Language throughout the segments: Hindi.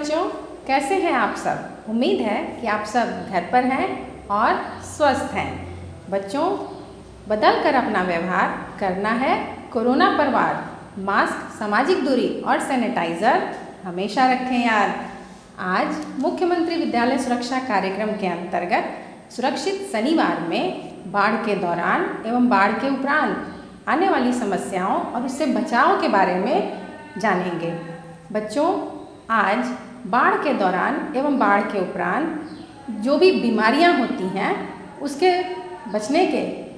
बच्चों, कैसे हैं आप सब। उम्मीद है कि आप सब घर पर हैं और स्वस्थ हैं। बच्चों, बदल कर अपना व्यवहार करना है कोरोना पर वार। मास्क, सामाजिक दूरी और सैनिटाइज़र हमेशा रखें याद। आज मुख्यमंत्री विद्यालय सुरक्षा कार्यक्रम के अंतर्गत सुरक्षित शनिवार में बाढ़ के दौरान एवं बाढ़ के उपरांत आने वाली समस्याओं और उससे बचाव के बारे में जानेंगे। बच्चों, आज बाढ़ के दौरान एवं बाढ़ के उपरांत जो भी बीमारियां होती हैं उसके बचने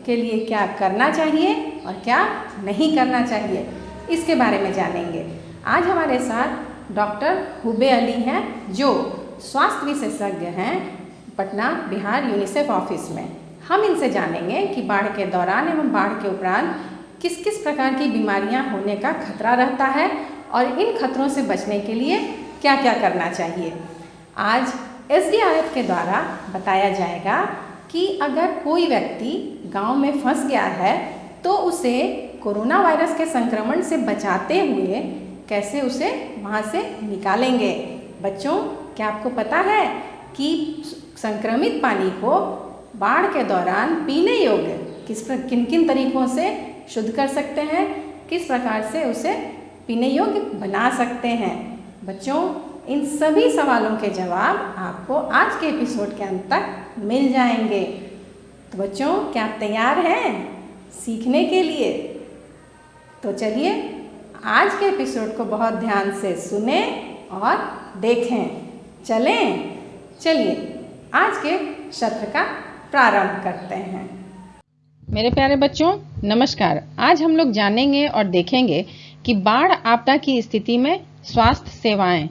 के लिए क्या करना चाहिए और क्या नहीं करना चाहिए, इसके बारे में जानेंगे। आज हमारे साथ डॉक्टर हुबे अली हैं जो स्वास्थ्य विशेषज्ञ हैं पटना बिहार यूनिसेफ ऑफिस में। हम इनसे जानेंगे कि बाढ़ के दौरान एवं बाढ़ के उपरांत किस किस प्रकार की बीमारियां होने का खतरा रहता है और इन खतरों से बचने के लिए क्या क्या करना चाहिए। आज SDRF के द्वारा बताया जाएगा कि अगर कोई व्यक्ति गांव में फंस गया है तो उसे कोरोना वायरस के संक्रमण से बचाते हुए कैसे उसे वहां से निकालेंगे। बच्चों, क्या आपको पता है कि संक्रमित पानी को बाढ़ के दौरान पीने योग्य किन किन तरीकों से शुद्ध कर सकते हैं, किस प्रकार से उसे पीने योग्य बना सकते हैं। बच्चों, इन सभी सवालों के जवाब आपको आज के एपिसोड के अंत तक मिल जाएंगे। तो बच्चों, क्या आप तैयार हैं सीखने के लिए? तो चलिए आज के एपिसोड को बहुत ध्यान से सुने और देखें। चलिए आज के सत्र का प्रारंभ करते हैं। मेरे प्यारे बच्चों, नमस्कार। आज हम लोग जानेंगे और देखेंगे कि बाढ़ आपदा की स्थिति में स्वास्थ्य सेवाएं।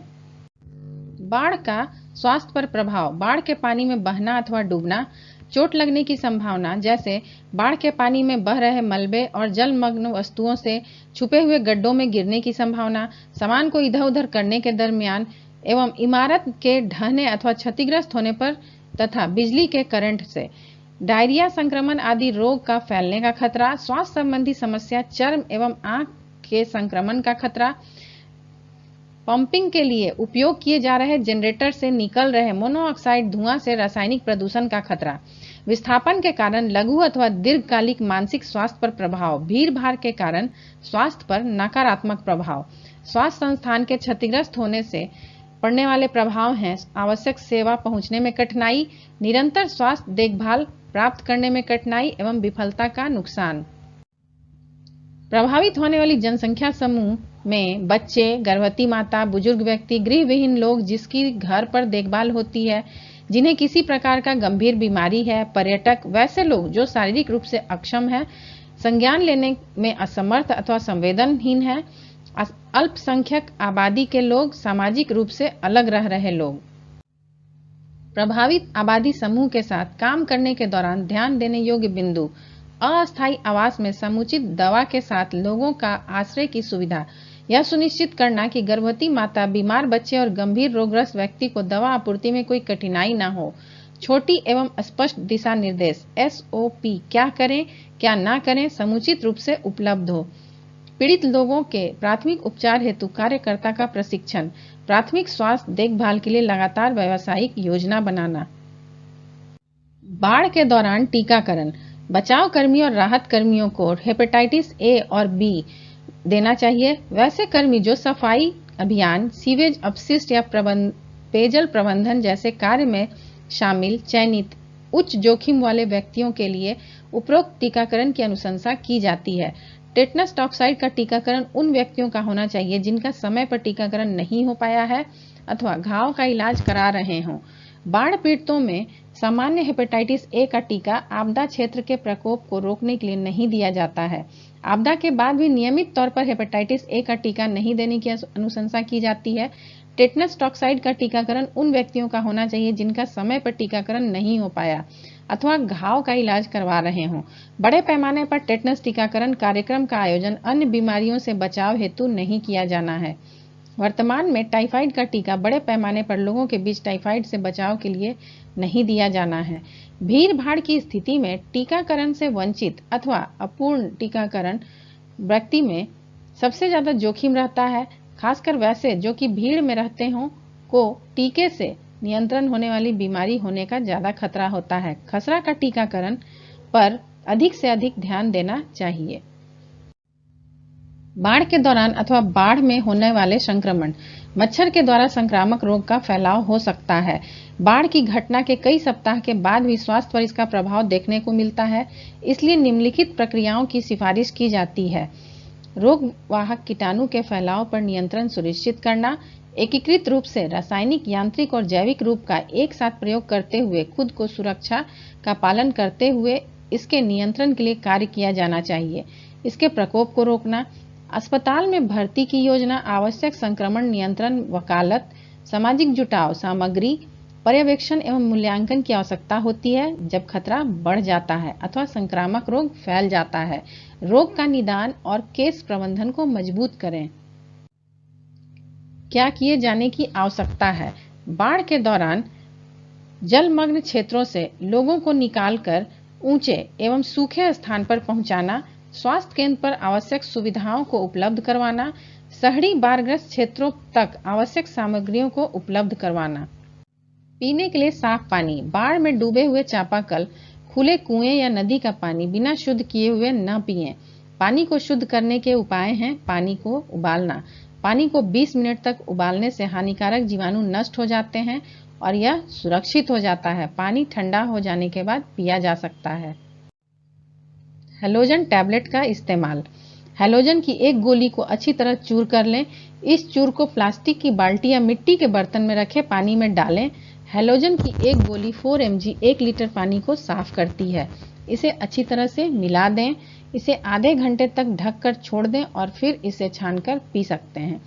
बाढ़ का स्वास्थ्य पर प्रभाव। बाढ़ के पानी में बहना अथवा डूबना, चोट लगने की संभावना, जैसे बाढ़ के पानी में बह रहे मलबे और जलमग्न वस्तुओं से छुपे हुए गड्ढों में गिरने की संभावना, सामान को इधर उधर करने के दरमियान एवं इमारत के ढहने अथवा क्षतिग्रस्त होने पर तथा बिजली के करंट से, डायरिया संक्रमण आदि रोग का फैलने का खतरा, स्वास्थ्य संबंधी समस्या, चर्म एवं आंख के संक्रमण का खतरा, पंपिंग के लिए उपयोग किए जा रहे जनरेटर से निकल रहे मोनोऑक्साइड धुआं से रासायनिक प्रदूषण का खतरा, विस्थापन के कारण लघु अथवा दीर्घकालिक मानसिक स्वास्थ्य पर प्रभाव, भीड़ भाड़ के कारण स्वास्थ्य पर नकारात्मक प्रभाव, स्वास्थ्य संस्थान के क्षतिग्रस्त होने से पड़ने वाले प्रभाव हैं आवश्यक सेवा पहुंचने में कठिनाई, निरंतर स्वास्थ्य देखभाल प्राप्त करने में कठिनाई एवं विफलता का नुकसान। प्रभावित होने वाली जनसंख्या समूह में बच्चे, गर्भवती माता, बुजुर्ग व्यक्ति, गृहविहीन लोग जिसकी घर पर देखभाल होती है, जिन्हें किसी प्रकार का गंभीर बीमारी है, पर्यटक, वैसे लोग जो शारीरिक रूप से अक्षम है, संज्ञान लेने में असमर्थ अथवा संवेदनहीन है, अल्पसंख्यक आबादी के लोग, सामाजिक रूप से अलग रह रहे लोग। प्रभावित आबादी समूह के साथ काम करने के दौरान ध्यान देने योग्य बिंदु: अस्थायी आवास में समुचित दवा के साथ लोगों का आश्रय की सुविधा, यह सुनिश्चित करना कि गर्भवती माता, बीमार बच्चे और गंभीर रोगग्रस्त व्यक्ति को दवा आपूर्ति में कोई कठिनाई न हो। छोटी एवं स्पष्ट दिशा निर्देश SOP, क्या करें क्या ना करें, समुचित रूप से उपलब्ध हो। पीड़ित लोगों के प्राथमिक उपचार हेतु कार्यकर्ता का प्रशिक्षण, प्राथमिक स्वास्थ्य देखभाल के लिए लगातार व्यावसायिक योजना बनाना। बाढ़ के दौरान टीकाकरण। बचाव कर्मी और राहत कर्मियों को हेपेटाइटिस A और B देना चाहिए। वैसे कर्मी जो सफाई अभियान, सीवेज अपशिष्ट या पेयजल प्रबंधन जैसे कार्य में शामिल चयनित उच्च जोखिम वाले व्यक्तियों के लिए उपरोक्त टीकाकरण की अनुशंसा की जाती है। टेटनस टॉक्साइड का टीकाकरण उन व्यक्तियों का होना चाहिए जिनका समय पर टीकाकरण नहीं हो पाया है अथवा घाव का इलाज करा रहे हों। बाढ़ पीड़ितों में सामान्य हेपेटाइटिस A का टीका आपदा क्षेत्र के प्रकोप को रोकने के लिए नहीं दिया जाता है। आपदा के बाद भी नियमित तौर पर हेपेटाइटिस A का टीका नहीं देने की अनुशंसा की जाती है। टेटनस टॉक्साइड का टीकाकरण उन व्यक्तियों का होना चाहिए जिनका समय पर टीकाकरण नहीं हो पाया अथवा घाव का इलाज करवा रहे हों। बड़े पैमाने पर टेटनस टीकाकरण कार्यक्रम का आयोजन अन्य बीमारियों से बचाव हेतु नहीं किया जाना है। वर्तमान में टाइफाइड का टीका बड़े पैमाने पर लोगों के बीच टाइफाइड से बचाव के लिए नहीं दिया जाना है। भीड़ भाड़ की स्थिति में टीकाकरण से वंचित अथवा अपूर्ण टीकाकरण व्यक्ति में सबसे ज्यादा जोखिम रहता है, खासकर वैसे जो कि भीड़ में रहते हों, को टीके से नियंत्रण होने वाली बीमारी होने का ज्यादा खतरा होता है। खसरा का टीकाकरण पर अधिक से अधिक ध्यान देना चाहिए। बाढ़ के दौरान अथवा बाढ़ में होने वाले संक्रमण, मच्छर के द्वारा संक्रामक रोग का फैलाव हो सकता है। बाढ़ की घटना के कई सप्ताह के बाद भी स्वास्थ्य पर इसका प्रभाव देखने को मिलता है, इसलिए निम्नलिखित प्रक्रियाओं की सिफारिश की जाती है। रोग वाहक कीटाणु के फैलाव पर नियंत्रण सुनिश्चित करना, एकीकृत रूप से रासायनिक, यांत्रिक और जैविक रूप का एक साथ प्रयोग करते हुए खुद को सुरक्षा का पालन करते हुए इसके नियंत्रण के लिए कार्य किया जाना चाहिए। इसके प्रकोप को रोकना, अस्पताल में भर्ती की योजना, आवश्यक संक्रमण नियंत्रण, वकालत, सामाजिक जुटाव, सामग्री, पर्यवेक्षण एवं मूल्यांकन की आवश्यकता होती है जब खतरा बढ़ जाता है अथवा संक्रामक रोग फैल जाता है। रोग का निदान और केस प्रबंधन को मजबूत करें। क्या किए जाने की आवश्यकता है? बाढ़ के दौरान जलमग्न क्षेत्रों से लोगों को निकालकर ऊंचे एवं सूखे स्थान पर पहुंचाना, स्वास्थ्य केंद्र पर आवश्यक सुविधाओं को उपलब्ध करवाना, शहरी बाढ़ग्रस्त क्षेत्रों तक आवश्यक सामग्रियों को उपलब्ध करवाना। पीने के लिए साफ पानी, बाढ़ में डूबे हुए चापाकल, खुले कुएं या नदी का पानी बिना शुद्ध किए हुए न पिएं। पानी को शुद्ध करने के उपाय हैं: पानी को उबालना, पानी को 20 मिनट तक उबालने से हानिकारक जीवाणु नष्ट हो जाते हैं और यह सुरक्षित हो जाता है। पानी ठंडा हो जाने के बाद पिया जा सकता है। हैलोजन टैबलेट का इस्तेमाल, हैलोजन की एक गोली को अच्छी तरह चूर कर लें। इस चूर को प्लास्टिक की बाल्टी या मिट्टी के बर्तन में रखे पानी में डालें। हैलोजन की एक गोली 4 mg 1 लीटर पानी को साफ करती है। इसे अच्छी तरह से मिला दें। इसे आधे घंटे तक ढक कर छोड़ दें और फिर इसे छानकर पी सकते हैं।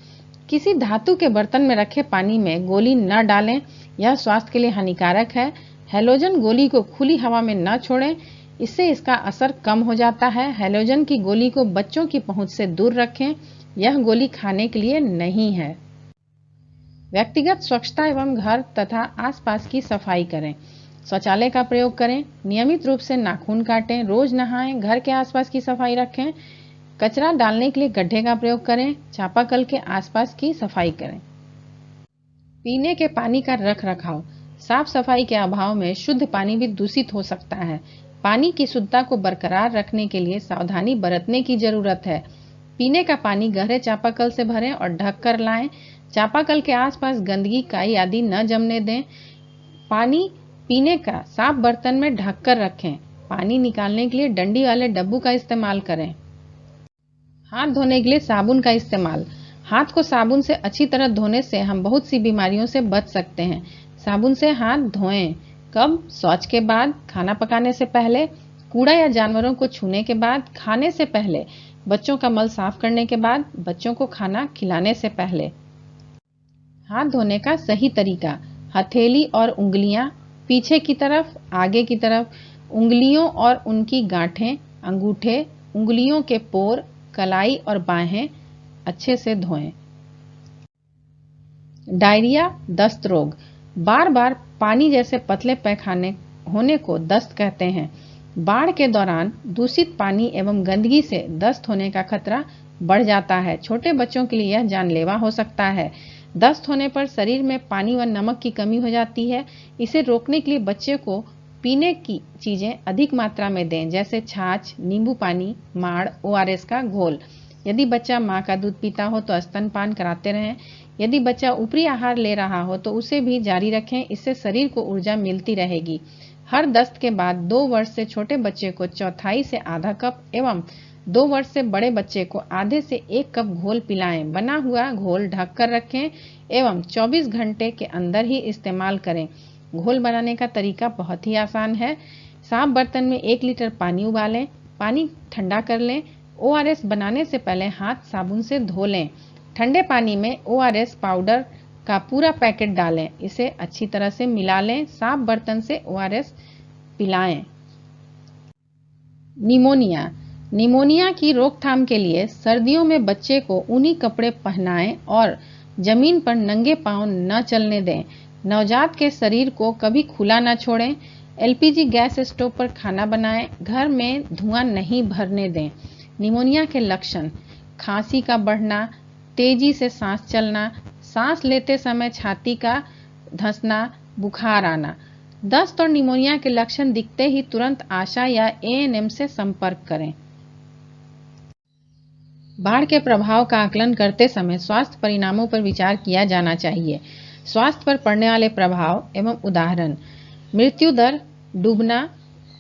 किसी धातु के बर्तन में रखे पानी में गोली न डालें, यह स्वास्थ्य के लिए हानिकारक है। हैलोजन गोली को खुली हवा में न छोड़ें, इससे इसका असर कम हो जाता है। हैलोजन की गोली को बच्चों की पहुंच से दूर रखें, यह गोली खाने के लिए नहीं है। व्यक्तिगत स्वच्छता एवं घर तथा आसपास की सफाई करें। शौचालय का प्रयोग करें, नियमित रूप से नाखून काटें, रोज नहाएं, घर के आसपास की सफाई रखें। कचरा डालने के लिए गड्ढे का प्रयोग करें, चापाकल के आसपास की सफाई करें। पीने के पानी का रख रखाव, साफ सफाई के अभाव में शुद्ध पानी भी दूषित हो सकता है। पानी की शुद्धता को बरकरार रखने के लिए सावधानी बरतने की जरूरत है। पीने का पानी गहरे चापाकल से भरें और ढक कर लाएं। चापाकल के आसपास गंदगी, काई आदि न जमने दें। पानी पीने का साफ बर्तन में ढक कर रखें। पानी निकालने के लिए डंडी वाले डब्बू का इस्तेमाल करें। हाथ धोने के लिए साबुन का इस्तेमाल, हाथ को साबुन से अच्छी तरह धोने से हम बहुत सी बीमारियों से बच सकते हैं। साबुन से हाथ धोएं। कब? शौच के बाद, खाना पकाने से पहले, कूड़ा या जानवरों को छूने के बाद, खाने से पहले, बच्चों का मल साफ करने के बाद, बच्चों को खाना खिलाने से पहले। हाथ धोने का सही तरीका: हथेली और उंगलियां पीछे की तरफ, आगे की तरफ, उंगलियों और उनकी गांठें, अंगूठे, उंगलियों के पोर, कलाई और बाहें अच्छे से धोएं। डायरिया, दस्त रोग, बार बार पानी जैसे पतले पैखाने होने को दस्त कहते हैं। बाढ़ के दौरान दूषित पानी एवं गंदगी से दस्त होने का खतरा बढ़ जाता है। छोटे बच्चों के लिए यह जानलेवा हो सकता है। दस्त होने पर शरीर में पानी व नमक की कमी हो जाती है। इसे रोकने के लिए बच्चे को पीने की चीजें अधिक मात्रा में दें, जैसे छाछ, नींबू पानी, माड़, ORS का घोल। यदि बच्चा माँ का दूध पीता हो तो स्तनपान कराते रहें। यदि बच्चा ऊपरी आहार ले रहा हो तो उसे भी जारी रखें, इससे शरीर को ऊर्जा मिलती रहेगी। हर दस्त के बाद 2 वर्ष से छोटे बच्चे को चौथाई से आधा कप एवं 2 वर्ष से बड़े बच्चे को आधे से 1 कप घोल पिलाएं। बना हुआ घोल ढक कर रखें एवं 24 घंटे के अंदर ही इस्तेमाल करें। घोल बनाने का तरीका बहुत ही आसान है। साफ बर्तन में 1 लीटर पानी उबालें, पानी ठंडा कर लें। ORS बनाने से पहले हाथ साबुन से धो लें। ठंडे पानी में ORS पाउडर का पूरा पैकेट डालें, इसे अच्छी तरह से मिला लें। साफ बर्तन से ORS पिलाएं। निमोनिया, निमोनिया की रोकथाम के लिए सर्दियों में बच्चे को ऊनी कपड़े पहनाएं और जमीन पर नंगे पांव न चलने दें। नवजात के शरीर को कभी खुला न छोड़ें। LPG गैस स्टोव पर खाना बनाएं। घर में धुआं नहीं भरने दें। निमोनिया के लक्षण: खांसी का बढ़ना, तेजी से सांस चलना, सांस लेते समय छाती का धंसना, बुखार आना। दस्त और निमोनिया के लक्षण दिखते ही तुरंत आशा या एएनएम से संपर्क करें। बाढ़ के प्रभाव का आकलन करते समय स्वास्थ्य परिणामों पर विचार किया जाना चाहिए। स्वास्थ्य पर पड़ने वाले प्रभाव एवं उदाहरण: मृत्यु दर, डूबना,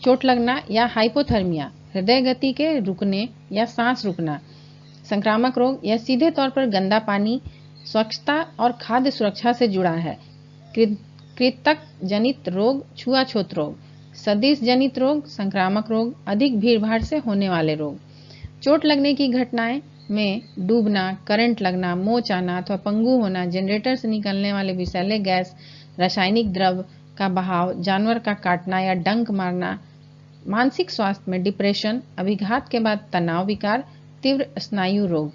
चोट लगना या हाइपोथर्मिया, हृदय गति के रुकने या सांस रुकना, संक्रामक रोग या सीधे तौर पर गंदा पानी, स्वच्छता और खाद्य सुरक्षा से जुड़ा है। कृंतक जनित रोग, छुआछूत रोग, सदिश जनित रोग, संक्रामक रोग, अधिक भीड़भाड़ से होने वाले रोग। चोट लगने की घटनाएं में डूबना, करंट लगना, मोच आना अथवा पंगु होना, जनरेटर से निकलने वाले विषैले गैस, रासायनिक द्रव का बहाव, जानवर का काटना या डंक मारना। मानसिक स्वास्थ्य में डिप्रेशन, अभिघात के बाद तनाव विकार, तीव्र स्नायु रोग।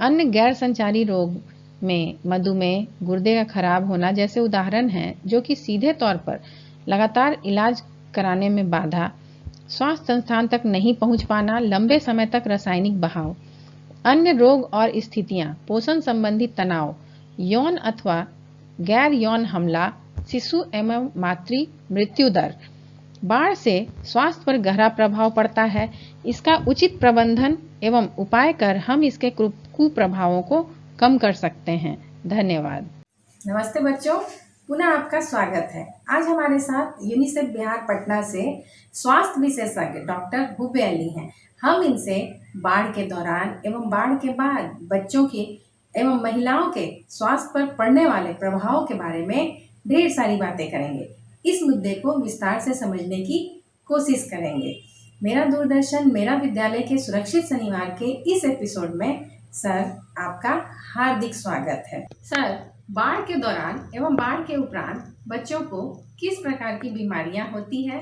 अन्य गैर संचारी रोग में मधुमेह, गुर्दे का खराब होना जैसे उदाहरण हैं, जो कि सीधे तौर पर लगातार इलाज कराने में बाधा, स्वास्थ्य संस्थान तक नहीं पहुंच पाना, लंबे समय तक रासायनिक बहाव। अन्य रोग और स्थितियां: पोषण संबंधी तनाव, यौन अथवा गैर यौन हमला, शिशु एवं मातृ मृत्यु दर। बाढ़ से स्वास्थ्य पर गहरा प्रभाव पड़ता है। इसका उचित प्रबंधन एवं उपाय कर हम इसके कुप्रभावों को कम कर सकते हैं। धन्यवाद। नमस्ते बच्चों, पुनः आपका स्वागत है। आज हमारे साथ यूनिसेफ बिहार पटना से स्वास्थ्य विशेषज्ञ डॉक्टर हुबे अली हैं। हम इनसे बाढ़ के दौरान एवं बाढ़ के बाद बच्चों की एवं महिलाओं के स्वास्थ्य पर पड़ने वाले प्रभावों के बारे में ढेर सारी बातें करेंगे। इस मुद्दे को विस्तार से समझने की कोशिश करेंगे। मेरा दूरदर्शन मेरा विद्यालय के सुरक्षित शनिवार के इस एपिसोड में सर आपका हार्दिक स्वागत है। सर, बाढ़ के दौरान एवं बाढ़ के उपरांत बच्चों को किस प्रकार की बीमारियां होती है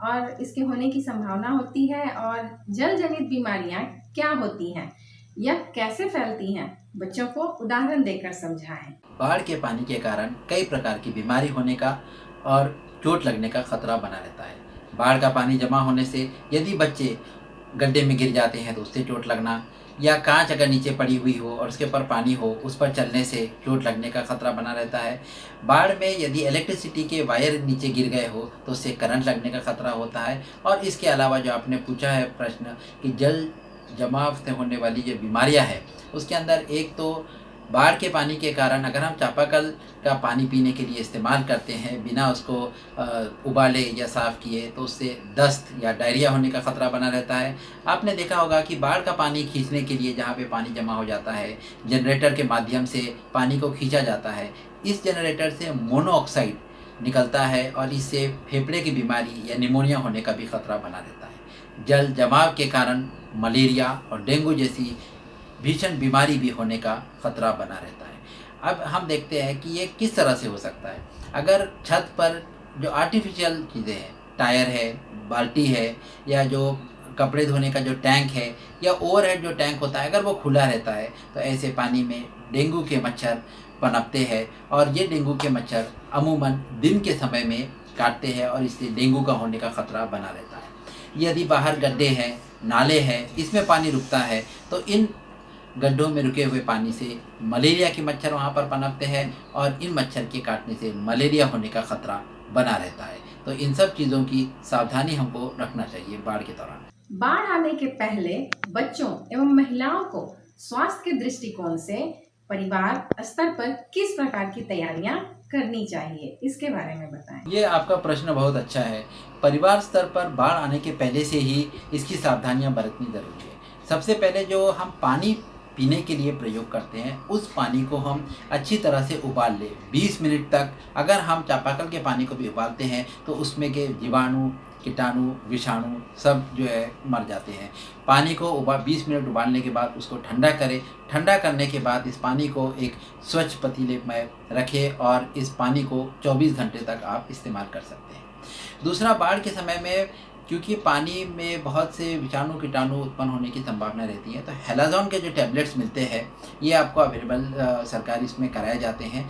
और इसके होने की संभावना होती है, और जल जनित बीमारियां क्या होती हैं, यह कैसे फैलती हैं, बच्चों को उदाहरण देकर समझाएं। बाढ़ के पानी के कारण कई प्रकार की बीमारी होने का और चोट लगने का खतरा बना रहता है। बाढ़ का पानी जमा होने से यदि बच्चे गड्ढे में गिर जाते हैं तो उससे चोट लगना, या कांच अगर नीचे पड़ी हुई हो और उसके ऊपर पानी हो, उस पर चलने से चोट लगने का खतरा बना रहता है। बाढ़ में यदि इलेक्ट्रिसिटी के वायर नीचे गिर गए हो तो उससे करंट लगने का खतरा होता है। और इसके अलावा जो आपने पूछा है प्रश्न कि जल जमाव से होने वाली जो बीमारियां हैं, उसके अंदर एक तो बाढ़ के पानी के कारण अगर हम चापाकल का पानी पीने के लिए इस्तेमाल करते हैं बिना उसको उबाले या साफ़ किए, तो उससे दस्त या डायरिया होने का ख़तरा बना रहता है। आपने देखा होगा कि बाढ़ का पानी खींचने के लिए जहाँ पे पानी जमा हो जाता है, जनरेटर के माध्यम से पानी को खींचा जाता है। इस जनरेटर से मोनोऑक्साइड निकलता है और इससे फेफड़े की बीमारी या निमोनिया होने का भी खतरा बना रहता है। जल जमाव के कारण मलेरिया और डेंगू जैसी भीषण बीमारी भी होने का खतरा बना रहता है। अब हम देखते हैं कि ये किस तरह से हो सकता है। अगर छत पर जो आर्टिफिशियल चीज़ें हैं, टायर है, बाल्टी है, या जो कपड़े धोने का जो टैंक है या ओवरहेड जो टैंक होता है, अगर वो खुला रहता है तो ऐसे पानी में डेंगू के मच्छर पनपते हैं और ये डेंगू के मच्छर अमूमन दिन के समय में काटते हैं और इससे डेंगू का होने का खतरा बना रहता है। यदि बाहर गड्ढे हैं, नाले हैं, इसमें पानी रुकता है तो इन गड्ढों में रुके हुए पानी से मलेरिया के मच्छर वहाँ पर पनपते हैं और इन मच्छर के काटने से मलेरिया होने का खतरा बना रहता है। तो इन सब चीज़ों की सावधानी हमको रखना चाहिए बाढ़ के दौरान। बाढ़ आने के पहले बच्चों एवं महिलाओं को स्वास्थ्य के दृष्टिकोण से परिवार स्तर पर किस प्रकार की तैयारियां करनी चाहिए, इसके बारे में बताएं। ये आपका प्रश्न बहुत अच्छा है। परिवार स्तर पर बाढ़ आने के पहले से ही इसकी सावधानियां बरतनी जरूरी है। सबसे पहले जो हम पानी पीने के लिए प्रयोग करते हैं, उस पानी को हम अच्छी तरह से उबाल लें 20 मिनट तक। अगर हम चापाकल के पानी को भी उबालते हैं तो उसमें के जीवाणु, कीटाणु, विषाणु सब जो है मर जाते हैं। पानी को 20 मिनट उबालने के बाद उसको ठंडा करें। ठंडा करने के बाद इस पानी को एक स्वच्छ पतीले में रखें और इस पानी को 24 घंटे तक आप इस्तेमाल कर सकते हैं। दूसरा, बाढ़ के समय में क्योंकि पानी में बहुत से विषाणु कीटाणु उत्पन्न होने की संभावना रहती है, तो हैलाजॉन के जो टैबलेट्स मिलते हैं ये आपको अवेलेबल सरकारी इसमें कराए जाते हैं।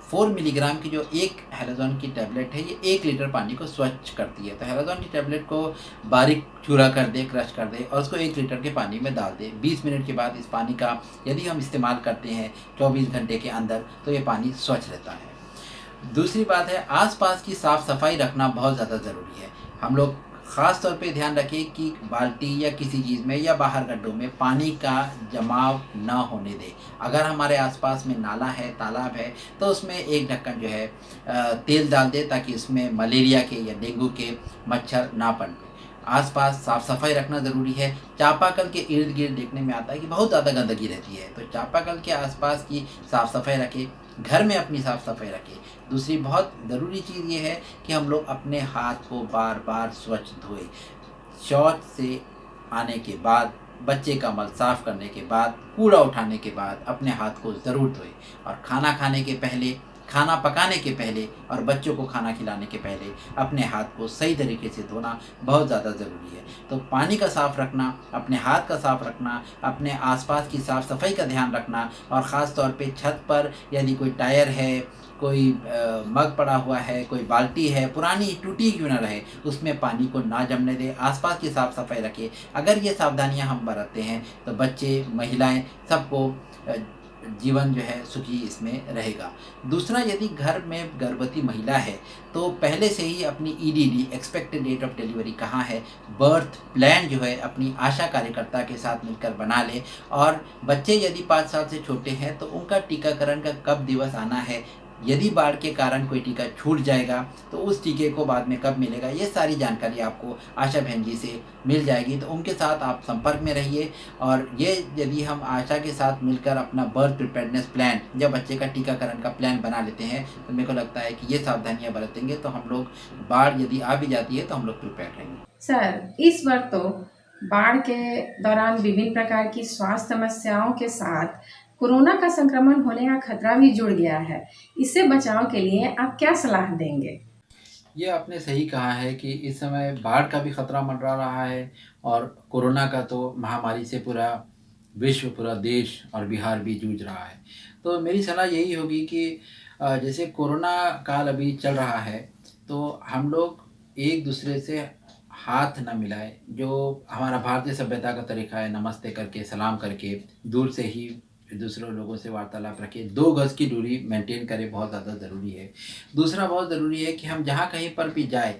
4 मिलीग्राम की जो एक हैलोजॉन की टैबलेट है, ये 1 लीटर पानी को स्वच्छ करती है। तो हैलोजॉन की टैबलेट को बारीक चूरा कर दे, क्रश कर दे और उसको 1 लीटर के पानी में डाल दे। 20 मिनट के बाद इस पानी का यदि हम इस्तेमाल करते हैं 24 घंटे के अंदर, तो ये पानी स्वच्छ रहता है। दूसरी बात है, आसपास की साफ़ सफाई रखना बहुत ज़्यादा ज़रूरी है। हम लोग ख़ास तौर पे ध्यान रखें कि बाल्टी या किसी चीज़ में या बाहर गड्ढों में पानी का जमाव न होने दें। अगर हमारे आसपास में नाला है, तालाब है, तो उसमें एक ढक्कन जो है तेल डाल दें ताकि उसमें मलेरिया के या डेंगू के मच्छर ना पनपें। आसपास साफ़ सफाई रखना ज़रूरी है। चापाकल के इर्द गिर्द देखने में आता है कि बहुत ज़्यादा गंदगी रहती है, तो चापाकल के आसपास की साफ़ सफाई रखें। घर में अपनी साफ़ सफाई रखें। दूसरी बहुत ज़रूरी चीज़ ये है कि हम लोग अपने हाथ को बार बार स्वच्छ धोएं। शौच से आने के बाद, बच्चे का मल साफ़ करने के बाद, कूड़ा उठाने के बाद अपने हाथ को ज़रूर धोएं। और खाना खाने के पहले, खाना पकाने के पहले और बच्चों को खाना खिलाने के पहले अपने हाथ को सही तरीके से धोना बहुत ज़्यादा ज़रूरी है। तो पानी का साफ़ रखना, अपने हाथ का साफ़ रखना, अपने आसपास की साफ़ सफाई का ध्यान रखना और ख़ास तौर पे छत पर यदि कोई टायर है, कोई मग पड़ा हुआ है, कोई बाल्टी है, पुरानी टूटी क्यों ना रहे, उसमें पानी को ना जमने दें। आसपास की साफ़ सफाई रखें। अगर ये सावधानियां हम बरतते हैं तो बच्चे, महिलाएं, सबको जीवन जो है सुखी इसमें रहेगा। दूसरा, यदि घर में गर्भवती महिला है तो पहले से ही अपनी EDD, expected date of delivery कहाँ है, बर्थ प्लान जो है अपनी आशा कार्यकर्ता के साथ मिलकर बना ले। और बच्चे यदि 5 साल से छोटे हैं तो उनका टीकाकरण का कब दिवस आना है, यदि बाढ़ के कारण कोई टीका छूट जाएगा तो उस टीके को बाद में कब मिलेगा, ये सारी जानकारी आपको आशा बहन जी से मिल जाएगी। तो उनके साथ आप संपर्क में रहिए। और ये यदि हम आशा के साथ मिलकर अपना बर्थ प्रिपेयर्डनेस प्लान या बच्चे का टीकाकरण का प्लान बना लेते हैं तो मेरे को लगता है कि ये सावधानियाँ बरतेंगे तो हम लोग, बाढ़ यदि आ भी जाती है तो हम लोग प्रिपेयर रहेंगे। सर, इस बार तो बाढ़ के दौरान विभिन्न प्रकार की स्वास्थ्य समस्याओं के साथ कोरोना का संक्रमण होने का खतरा भी जुड़ गया है। इससे बचाव के लिए आप क्या सलाह देंगे? ये आपने सही कहा है कि इस समय बाढ़ का भी खतरा मंडरा रहा है और कोरोना का तो महामारी से पूरा विश्व, पूरा देश और बिहार भी जूझ रहा है। तो मेरी सलाह यही होगी कि जैसे कोरोना काल अभी चल रहा है तो हम लोग एक दूसरे से हाथ न मिलाएं। जो हमारा भारतीय सभ्यता का तरीका है, नमस्ते करके, सलाम करके, दूर से ही दूसरे लोगों से वार्तालाप रखें। 2 गज़ की दूरी मेंटेन करें, बहुत ज़्यादा ज़रूरी है। दूसरा, बहुत ज़रूरी है कि हम जहाँ कहीं पर भी जाए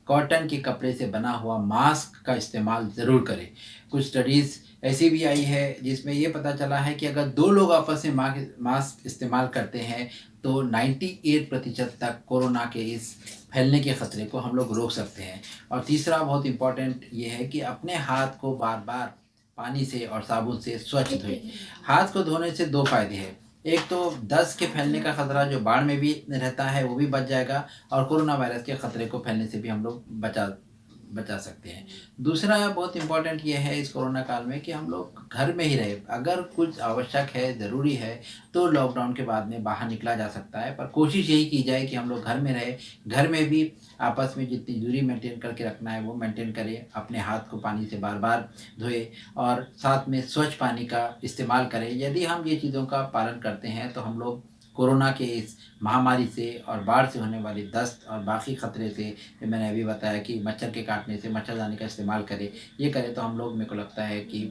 कॉटन के कपड़े से बना हुआ मास्क का इस्तेमाल ज़रूर करें। कुछ स्टडीज़ ऐसी भी आई है जिसमें ये पता चला है कि अगर 2 लोग आपस में मास्क इस्तेमाल करते हैं तो 98% तक कोरोना के इस फैलने के ख़तरे को हम लोग रोक सकते हैं। और तीसरा, बहुत इम्पॉर्टेंट ये है कि अपने हाथ को बार बार पानी से और साबुन से स्वच्छ धोएं। हाथ को धोने से 2 फ़ायदे हैं। एक तो दस्त के फैलने का खतरा जो बाढ़ में भी रहता है वो भी बच जाएगा और कोरोना वायरस के खतरे को फैलने से भी हम लोग बचा सकते हैं। दूसरा, बहुत इम्पॉर्टेंट ये है इस कोरोना काल में कि हम लोग घर में ही रहे। अगर कुछ आवश्यक है, ज़रूरी है तो लॉकडाउन के बाद में बाहर निकला जा सकता है, पर कोशिश यही की जाए कि हम लोग घर में रहे। घर में भी आपस में जितनी दूरी मेंटेन करके रखना है वो मेंटेन करें। अपने हाथ को पानी से बार बार धोए और साथ में स्वच्छ पानी का इस्तेमाल करें। यदि हम ये चीज़ों का पालन करते हैं तो हम लोग कोरोना के इस महामारी से और बाढ़ से होने वाली दस्त और बाकी खतरे से, जो मैंने अभी बताया कि मच्छर के काटने से मच्छरदानी का इस्तेमाल करें, ये करें तो हम लोग, मेरे को लगता है कि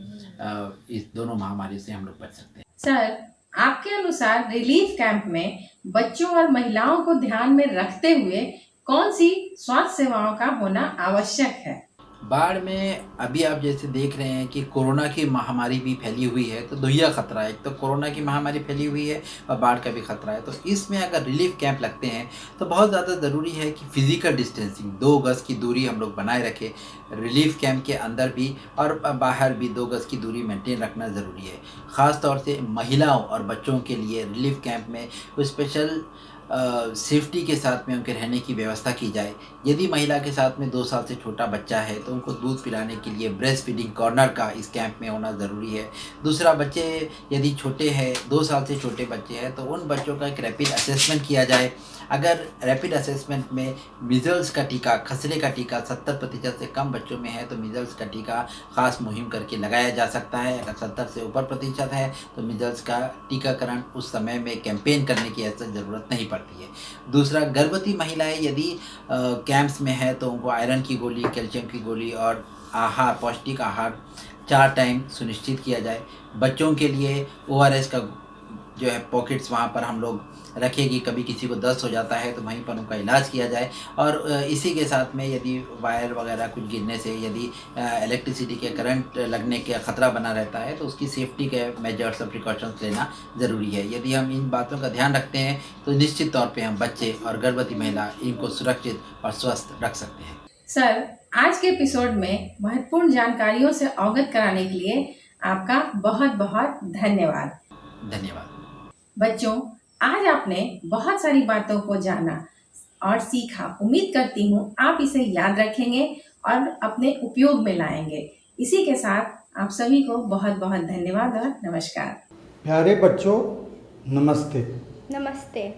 इस दोनों महामारी से हम लोग बच सकते हैं। सर, आपके अनुसार रिलीफ कैंप में बच्चों और महिलाओं को ध्यान में रखते हुए कौन सी स्वास्थ्य सेवाओं का होना आवश्यक है? बाढ़ में अभी आप जैसे देख रहे हैं कि कोरोना की महामारी भी फैली हुई है, तो दुहिया खतरा है। एक तो कोरोना की महामारी फैली हुई है और बाढ़ का भी खतरा है। तो इसमें अगर रिलीफ कैंप लगते हैं तो बहुत ज़्यादा ज़रूरी है कि फिज़िकल डिस्टेंसिंग, 2 गज़ की दूरी हम लोग बनाए रखें। रिलीफ कैंप के अंदर भी और बाहर भी 2 गज़ की दूरी मेंटेन रखना ज़रूरी है। ख़ास तौर से महिलाओं और बच्चों के लिए रिलीफ कैंप में कोई स्पेशल सेफ्टी के साथ में उनके रहने की व्यवस्था की जाए। यदि महिला के साथ में 2 साल से छोटा बच्चा है तो उनको दूध पिलाने के लिए ब्रेस्ट फीडिंग कॉर्नर का इस कैंप में होना ज़रूरी है। दूसरा, बच्चे यदि छोटे हैं, 2 साल से छोटे बच्चे हैं, तो उन बच्चों का एक रैपिड असेसमेंट किया जाए। अगर रैपिड असेसमेंट में मीज़ल्स का टीका, खसरे का टीका 70% से कम बच्चों में है तो मीज़ल्स का टीका ख़ास मुहिम करके लगाया जा सकता है। अगर 70 से ऊपर प्रतिशत है तो मीज़ल्स का टीकाकरण उस समय में कैंपेन करने की ऐसी ज़रूरत नहीं पड़ती है। दूसरा, गर्भवती महिलाएं यदि कैंप्स में है तो उनको आयरन की गोली, कैल्शियम की गोली और आहार, पौष्टिक आहार 4 टाइम सुनिश्चित किया जाए। बच्चों के लिए ORS का जो है पॉकेट्स वहाँ पर हम लोग रखेगी। कभी किसी को दस्त हो जाता है तो वहीं पर उनका इलाज किया जाए। और इसी के साथ में यदि वायर वगैरह कुछ गिरने से यदि इलेक्ट्रिसिटी के करंट लगने का ख़तरा बना रहता है तो उसकी सेफ्टी के मेजर्स और प्रिकॉशंस लेना ज़रूरी है। यदि हम इन बातों का ध्यान रखते हैं तो निश्चित तौर पे हम बच्चे और गर्भवती महिला इनको सुरक्षित और स्वस्थ रख सकते हैं। सर, आज के एपिसोड में महत्वपूर्ण जानकारियों से अवगत कराने के लिए आपका बहुत बहुत धन्यवाद। धन्यवाद। बच्चों, आज आपने बहुत सारी बातों को जाना और सीखा। उम्मीद करती हूँ आप इसे याद रखेंगे और अपने उपयोग में लाएंगे। इसी के साथ आप सभी को बहुत बहुत धन्यवाद और नमस्कार। प्यारे बच्चों, नमस्ते। नमस्ते।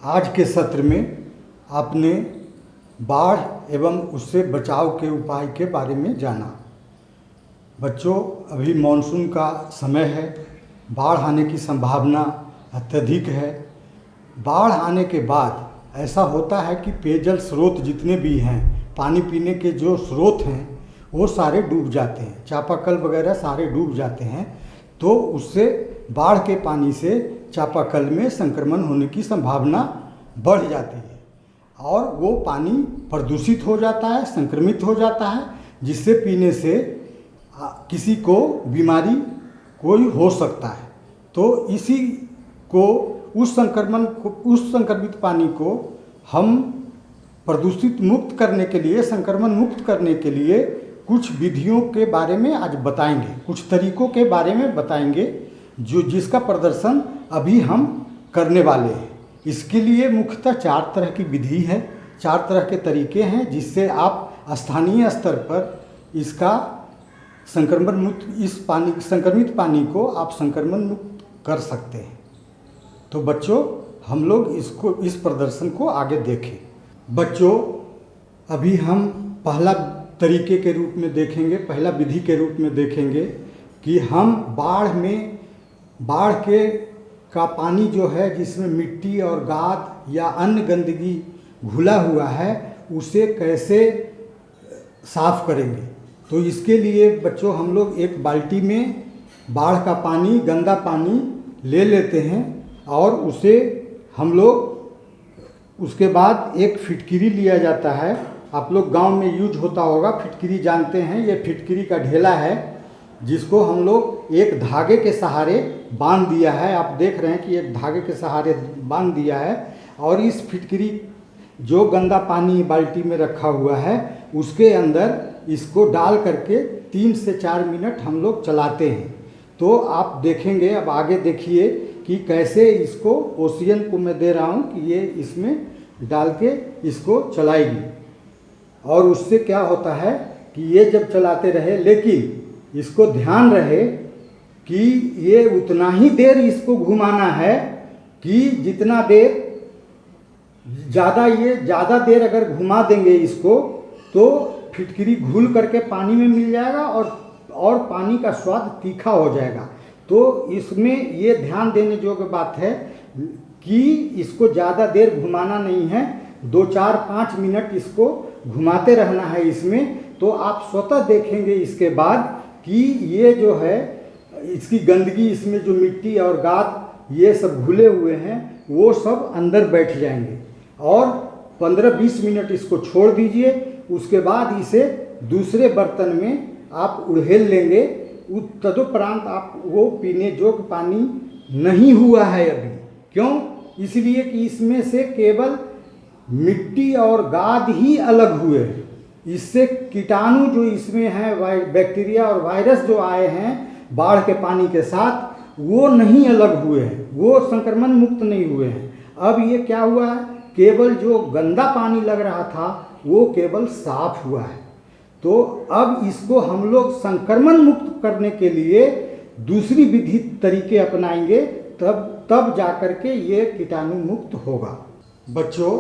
आज के सत्र में आपने बाढ़ एवं उससे बचाव के उपाय के बारे में जाना। बच्चों, अभी मानसून का समय है, बाढ़ आने की संभावना अत्यधिक है। बाढ़ आने के बाद ऐसा होता है कि पेयजल स्रोत जितने भी हैं, पानी पीने के जो स्रोत हैं वो सारे डूब जाते हैं, चापाकल वगैरह सारे डूब जाते हैं। तो उससे बाढ़ के पानी से चापाकल में संक्रमण होने की संभावना बढ़ जाती है और वो पानी प्रदूषित हो जाता है, संक्रमित हो जाता है, जिससे पीने से किसी को बीमारी कोई हो सकता है। तो इसी को उस संक्रमित पानी को हम प्रदूषित मुक्त करने के लिए, संक्रमण मुक्त करने के लिए कुछ विधियों के बारे में आज बताएंगे, कुछ तरीकों के बारे में बताएंगे जिसका प्रदर्शन अभी हम करने वाले हैं। इसके लिए मुख्यतः 4 तरह की विधि है, 4 तरह के तरीके हैं जिससे आप स्थानीय स्तर पर इसका संक्रमण मुक्त, संक्रमित पानी को आप संक्रमण मुक्त कर सकते हैं। तो बच्चों, हम लोग इस प्रदर्शन को आगे देखें। बच्चों, अभी हम पहला तरीके के रूप में देखेंगे, पहला विधि के रूप में देखेंगे कि हम बाढ़ का पानी जो है जिसमें मिट्टी और गाद या अन्य गंदगी घुला हुआ है उसे कैसे साफ करेंगे। तो इसके लिए बच्चों हम लोग एक बाल्टी में बाढ़ का पानी, गंदा पानी ले लेते हैं और उसे हम लोग उसके बाद एक फिटकिरी लिया जाता है। आप लोग गांव में यूज होता होगा, फिटकिरी जानते हैं। ये फिटकिरी का ढेला है जिसको हम लोग एक धागे के सहारे बांध दिया है। आप देख रहे हैं कि एक धागे के सहारे बांध दिया है और इस फिटकिरी जो गंदा पानी बाल्टी में रखा हुआ है उसके अंदर इसको डाल करके 3 से 4 मिनट हम लोग चलाते हैं। तो आप देखेंगे, अब आगे देखिए कि कैसे इसको ओसियन को मैं दे रहा हूँ कि ये इसमें डाल के इसको चलाएगी। और उससे क्या होता है कि ये जब चलाते रहे, लेकिन इसको ध्यान रहे कि ये उतना ही देर इसको घुमाना है कि जितना देर ज़्यादा देर अगर घुमा देंगे इसको तो फिटकिरी घुल करके पानी में मिल जाएगा और पानी का स्वाद तीखा हो जाएगा। तो इसमें ये ध्यान देने योग्य बात है कि इसको ज़्यादा देर घुमाना नहीं है, 2, 4, 5 मिनट इसको घुमाते रहना है इसमें। तो आप स्वतः देखेंगे इसके बाद कि ये जो है इसकी गंदगी, इसमें जो मिट्टी और गाद ये सब घुले हुए हैं वो सब अंदर बैठ जाएंगे। और 15-20 मिनट इसको छोड़ दीजिए। उसके बाद इसे दूसरे बर्तन में आप उड़ेल लेंगे। तदुपरांत आप वो पीने योग्य पानी नहीं हुआ है अभी। क्यों? इसलिए कि इसमें से केवल मिट्टी और गाद ही अलग हुए हैं। इससे कीटाणु जो इसमें है, बैक्टीरिया और वायरस जो आए हैं बाढ़ के पानी के साथ, वो नहीं अलग हुए हैं, वो संक्रमण मुक्त नहीं हुए हैं। अब ये क्या हुआ है, केवल जो गंदा पानी लग रहा था वो केवल साफ हुआ है। तो अब इसको हम लोग संक्रमण मुक्त करने के लिए दूसरी विधि तरीके अपनाएंगे, तब जाकर के ये कीटाणु मुक्त होगा। बच्चों,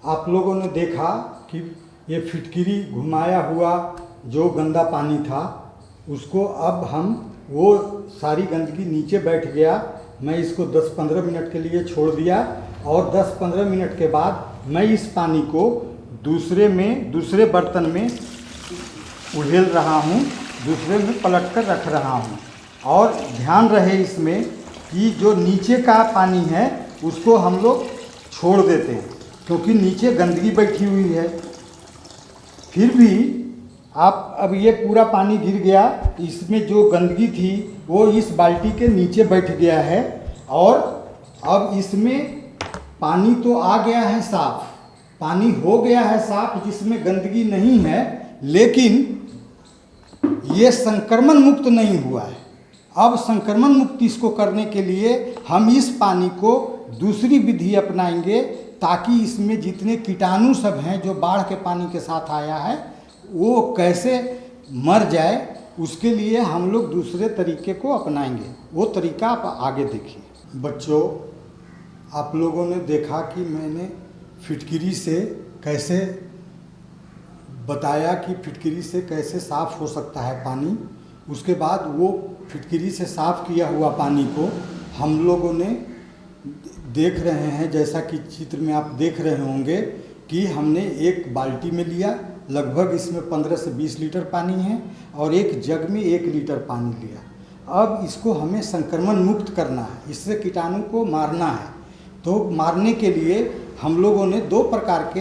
आप लोगों ने देखा कि ये फिटकिरी घुमाया हुआ जो गंदा पानी था उसको अब हम वो सारी गंदगी नीचे बैठ गया, मैं इसको 10-15 मिनट के लिए छोड़ दिया और 10-15 मिनट के बाद मैं इस पानी को दूसरे बर्तन में उड़ेल रहा हूँ, दूसरे में पलट कर रख रहा हूँ। और ध्यान रहे इसमें कि जो नीचे का पानी है उसको हम लोग छोड़ देते हैं क्योंकि नीचे गंदगी बैठी हुई है। फिर भी आप अब ये पूरा पानी गिर गया, इसमें जो गंदगी थी वो इस बाल्टी के नीचे बैठ गया है और अब इसमें पानी तो आ गया है साफ, पानी हो गया है साफ जिसमें गंदगी नहीं है, लेकिन ये संक्रमण मुक्त नहीं हुआ है। अब संक्रमण मुक्त इसको करने के लिए हम इस पानी को दूसरी विधि अपनाएंगे ताकि इसमें जितने कीटाणु सब हैं जो बाढ़ के पानी के साथ आया है वो कैसे मर जाए, उसके लिए हम लोग दूसरे तरीके को अपनाएंगे। वो तरीका आप आगे देखिए। बच्चों, आप लोगों ने देखा कि मैंने फिटकिरी से कैसे बताया कि फिटकिरी से कैसे साफ़ हो सकता है पानी। उसके बाद वो फिटकिरी से साफ़ किया हुआ पानी को हम लोगों ने देख रहे हैं, जैसा कि चित्र में आप देख रहे होंगे कि हमने एक बाल्टी में लिया, लगभग इसमें 15 से 20 लीटर पानी है और एक जग में 1 लीटर पानी लिया। अब इसको हमें संक्रमण मुक्त करना है, इससे कीटाणु को मारना है। तो मारने के लिए हम लोगों ने 2 प्रकार के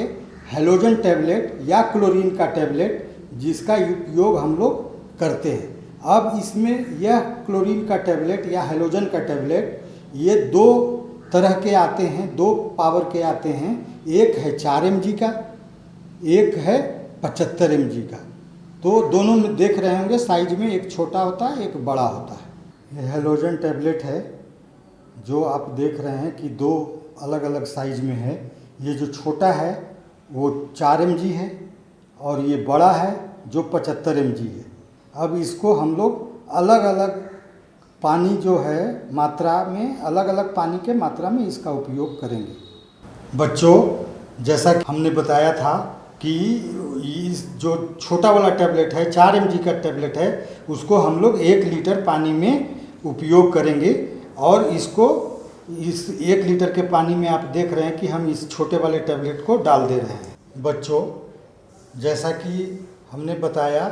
हैलोजन टैबलेट या क्लोरीन का टैबलेट जिसका उपयोग हम लोग करते हैं। अब इसमें यह क्लोरीन का टैबलेट या हैलोजन का टैबलेट ये 2 तरह के आते हैं, 2 पावर के आते हैं। एक है 4 mg का, एक है 75 mg का। तो दोनों में देख रहे होंगे साइज में एक छोटा होता है, एक बड़ा होता है। ये हैलोजन टैबलेट है जो आप देख रहे हैं कि 2 अलग अलग साइज में है। ये जो छोटा है वो 4 mg है और ये बड़ा है जो 75 mg है। अब इसको हम लोग अलग अलग पानी जो है मात्रा में, अलग अलग पानी के मात्रा में इसका उपयोग करेंगे। बच्चों, जैसा कि हमने बताया था कि इस जो छोटा वाला टैबलेट है 4 mg का टैबलेट है उसको हम लोग 1 लीटर पानी में उपयोग करेंगे और इसको इस 1 लीटर के पानी में आप देख रहे हैं कि हम इस छोटे वाले टैबलेट को डाल दे रहे हैं। बच्चों, जैसा कि हमने बताया,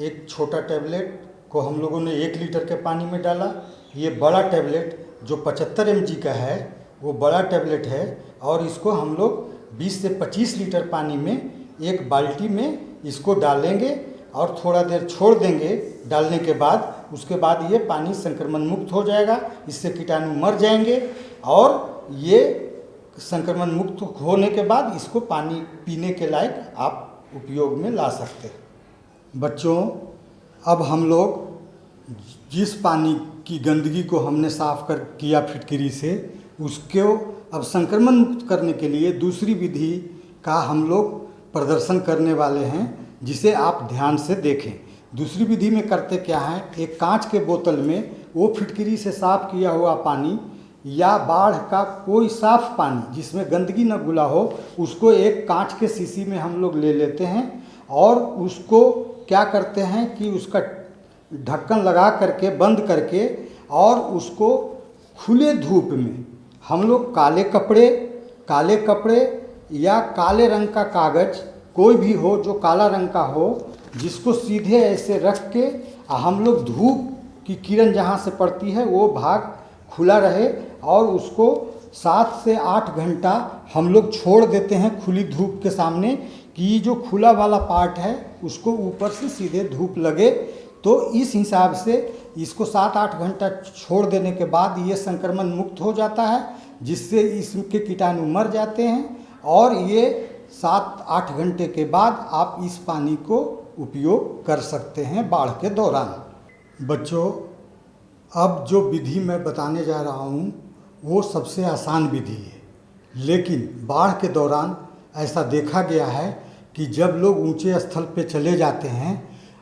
एक छोटा टैबलेट को हम लोगों ने 1 लीटर के पानी में डाला। ये बड़ा टैबलेट जो 75 mg का है वो बड़ा टैबलेट है और इसको हम लोग 20 से 25 लीटर पानी में एक बाल्टी में इसको डालेंगे और थोड़ा देर छोड़ देंगे। डालने के बाद उसके बाद ये पानी संक्रमण मुक्त हो जाएगा, इससे कीटाणु मर जाएंगे और ये संक्रमण मुक्त होने के बाद इसको पानी पीने के लायक आप उपयोग में ला सकते हैं। बच्चों, अब हम लोग जिस पानी की गंदगी को हमने साफ कर किया फिटकिरी से, उसको अब संक्रमण मुक्त करने के लिए दूसरी विधि का हम लोग प्रदर्शन करने वाले हैं, जिसे आप ध्यान से देखें। दूसरी विधि में करते क्या है, एक कांच के बोतल में वो फिटकिरी से साफ किया हुआ पानी या बाढ़ का कोई साफ पानी जिसमें गंदगी न घुला हो, उसको एक कांच के शीशी में हम लोग ले लेते हैं और उसको क्या करते हैं कि उसका ढक्कन लगा करके बंद करके और उसको खुले धूप में हम लोग काले कपड़े या काले रंग का कागज़ कोई भी हो जो काला रंग का हो, जिसको सीधे ऐसे रख के हम लोग धूप की किरण जहाँ से पड़ती है वो भाग खुला रहे और उसको 7 से 8 घंटा हम लोग छोड़ देते हैं खुली धूप के सामने कि जो खुला वाला पार्ट है उसको ऊपर से सीधे धूप लगे। तो इस हिसाब से इसको 7-8 घंटा छोड़ देने के बाद ये संक्रमण मुक्त हो जाता है, जिससे इसके कीटाणु मर जाते हैं और ये 7-8 घंटे के बाद आप इस पानी को उपयोग कर सकते हैं बाढ़ के दौरान। बच्चों, अब जो विधि मैं बताने जा रहा हूँ वो सबसे आसान विधि है लेकिन बाढ़ के दौरान ऐसा देखा गया है कि जब लोग ऊंचे स्थल पे चले जाते हैं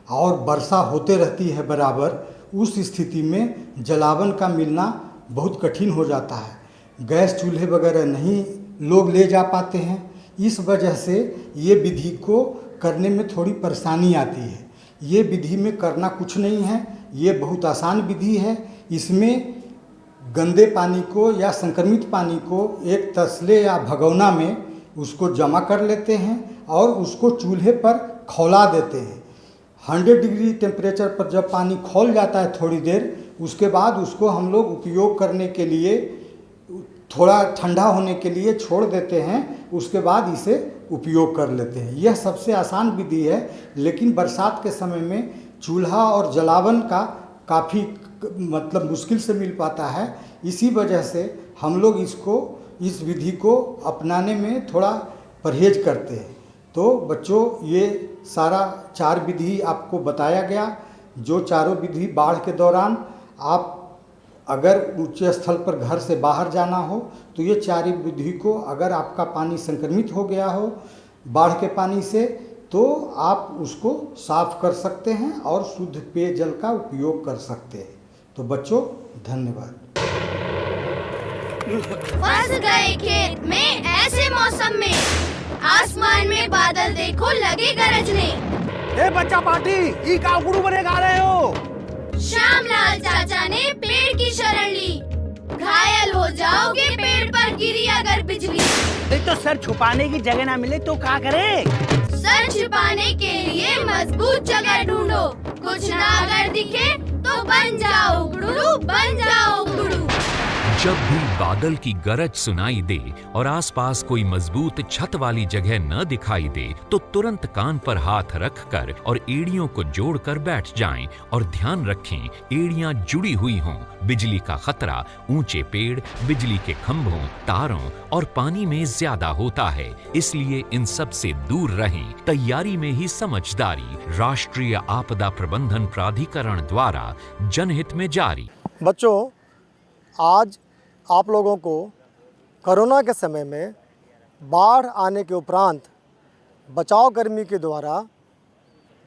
और वर्षा होते रहती है बराबर, उस स्थिति में जलावन का मिलना बहुत कठिन हो जाता है। गैस चूल्हे वगैरह नहीं लोग ले जा पाते हैं। इस वजह से ये विधि को करने में थोड़ी परेशानी आती है। ये विधि में करना कुछ नहीं है, ये बहुत आसान विधि है। इसमें गंदे पानी को या संक्रमित पानी को एक तसले या भगोना में उसको जमा कर लेते हैं और उसको चूल्हे पर खौला देते हैं। 100 डिग्री टेम्परेचर पर जब पानी खौल जाता है थोड़ी देर, उसके बाद उसको हम लोग उपयोग करने के लिए थोड़ा ठंडा होने के लिए छोड़ देते हैं। उसके बाद इसे उपयोग कर लेते हैं। यह सबसे आसान विधि है, लेकिन बरसात के समय में चूल्हा और जलावन का काफ़ी मुश्किल से मिल पाता है। इसी वजह से हम लोग इस विधि को अपनाने में थोड़ा परहेज करते हैं। तो बच्चों, ये सारा 4 विधि आपको बताया गया। जो चारों विधि बाढ़ के दौरान आप अगर ऊंचे स्थल पर घर से बाहर जाना हो तो ये 4 विधि को, अगर आपका पानी संक्रमित हो गया हो बाढ़ के पानी से, तो आप उसको साफ कर सकते हैं और शुद्ध पेयजल का उपयोग कर सकते हैं। तो बच्चों, धन्यवाद। फंस गए खेत में ऐसे मौसम में, आसमान में बादल देखो लगे गरजने। ए बच्चा पार्टी, ई का गुरु बने गा रहे हो? श्यामलाल चाचा ने पेड़ की शरण ली, घायल हो जाओगे पेड़ पर गिरी अगर बिजली। तो सर छुपाने की जगह ना मिले तो क्या करे? सर छुपाने के लिए मजबूत जगह ढूंढो, कुछ ना अगर दिखे तो बन जाओ गुरु, बन जाओ गुरु। जब भी बादल की गरज सुनाई दे और आसपास कोई मजबूत छत वाली जगह न दिखाई दे तो तुरंत कान पर हाथ रखकर और एड़ियों को जोड़कर बैठ जाएं और ध्यान रखें एड़ियां जुड़ी हुई हों। बिजली का खतरा ऊंचे पेड़, बिजली के खंभों, तारों और पानी में ज्यादा होता है, इसलिए इन सब से दूर रहें। तैयारी में ही समझदारी। राष्ट्रीय आपदा प्रबंधन प्राधिकरण द्वारा जनहित में जारी। बच्चों, आज आप लोगों को कोरोना के समय में बाढ़ आने के उपरांत बचाव कर्मी के द्वारा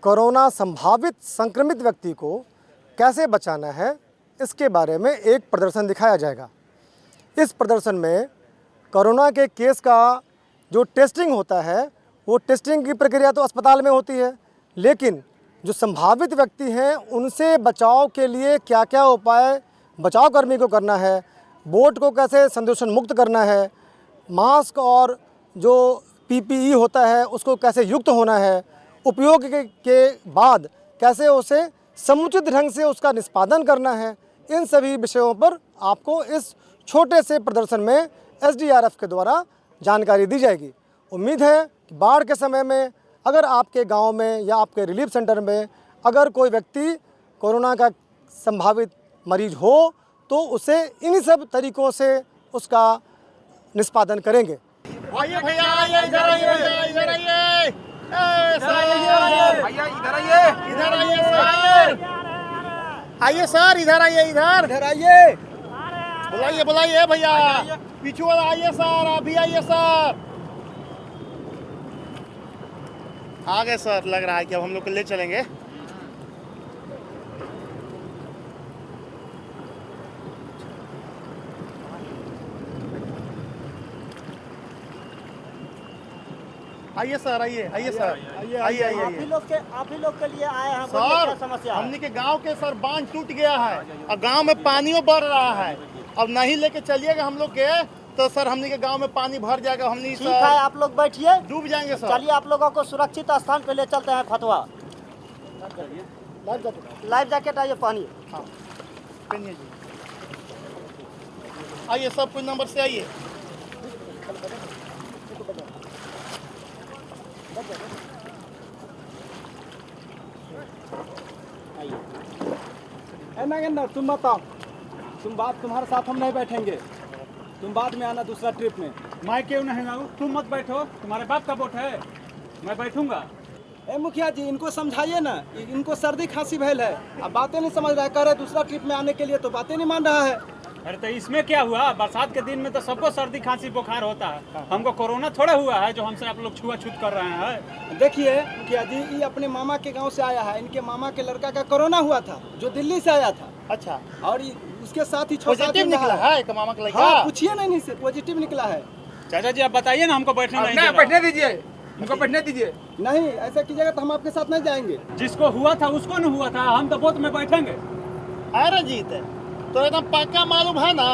कोरोना संभावित संक्रमित व्यक्ति को कैसे बचाना है, इसके बारे में एक प्रदर्शन दिखाया जाएगा। इस प्रदर्शन में कोरोना के केस का जो टेस्टिंग होता है, वो टेस्टिंग की प्रक्रिया तो अस्पताल में होती है, लेकिन जो संभावित व्यक्ति हैं उनसे बचाव के लिए क्या क्या उपाय बचाव कर्मी को करना है, बोट को कैसे संदूषण मुक्त करना है, मास्क और जो पीपीई होता है उसको कैसे युक्त होना है, उपयोग के बाद कैसे उसे समुचित ढंग से उसका निष्पादन करना है, इन सभी विषयों पर आपको इस छोटे से प्रदर्शन में एसडीआरएफ के द्वारा जानकारी दी जाएगी। उम्मीद है कि बाढ़ के समय में अगर आपके गांव में या आपके रिलीफ सेंटर में अगर कोई व्यक्ति कोरोना का संभावित मरीज हो तो उसे इन्हीं सब तरीकों से उसका निष्पादन करेंगे। आइए भैया, आइए इधर आइए, इधर आइए, भैया इधर आइए, इधर आइए सर, आइए सर, इधर आइए, इधर आइए, बुलाइए बुलाइए भैया, पीछे वाला आइए सर, आप भी आइए सर। आ गए सर, लग रहा है कि अब हम लोग को ले चलेंगे। आइए सर, आइए आइए सर, आइए आइए। आप ही लोग के लिए आए हैं सर, समस्या। हमने के गांव के सर बांध टूट गया है और गांव में पानियों बढ़ रहा है। अब नहीं लेके चलिएगा हम लोग के तो सर हमने के गांव में पानी भर जाएगा। हमने ठीक है, आप लोग बैठिए, डूब जाएंगे सर। चलिए आप लोगों को सुरक्षित स्थान पे ले चलते हैं। फतवा लाइफ जैकेट आइए, पानी। हाँ, पहनिए जी। आइए सब कुछ नंबर से आइए। नागेंद्र, तुम बताओ, तुम्हारे साथ हम नहीं बैठेंगे, तुम बाद में आना दूसरा ट्रिप में। मैं क्यों नहीं आऊँ? तुम मत बैठो, तुम्हारे बाप का वोट है, मैं बैठूंगा। ए मुखिया जी, इनको समझाइए ना, इनको सर्दी खांसी भैल है, अब बातें नहीं समझ रहा है। कह रहे दूसरा ट्रिप में आने के लिए तो बातें नहीं मान रहा है। अरे तो इसमें क्या हुआ, बरसात के दिन में तो सबको सर्दी खांसी बुखार होता है, हमको कोरोना थोड़ा हुआ है जो हमसे आप लोग छुआछूत कर रहे हैं। देखिए मुखिया जी, ये अपने मामा के गांव से आया है, इनके मामा के लड़का का कोरोना हुआ था जो दिल्ली से आया था। अच्छा, और उसके साथ ही पॉजिटिव निकला है एक मामा का लड़का? हाँ, पूछिए नहीं से पॉजिटिव निकला है। चाचा जी आप बताइए ना, हमको बैठने नहीं दे रहा। बैठने दीजिए, हमको बैठने दीजिए। नहीं, ऐसा कीजिएगा तो हम आपके साथ नहीं जाएंगे। जिसको हुआ था उसको नहीं हुआ था, हम तो बोट में बैठेंगे। अरे जीत तो एकदम पक्का मालूम है ना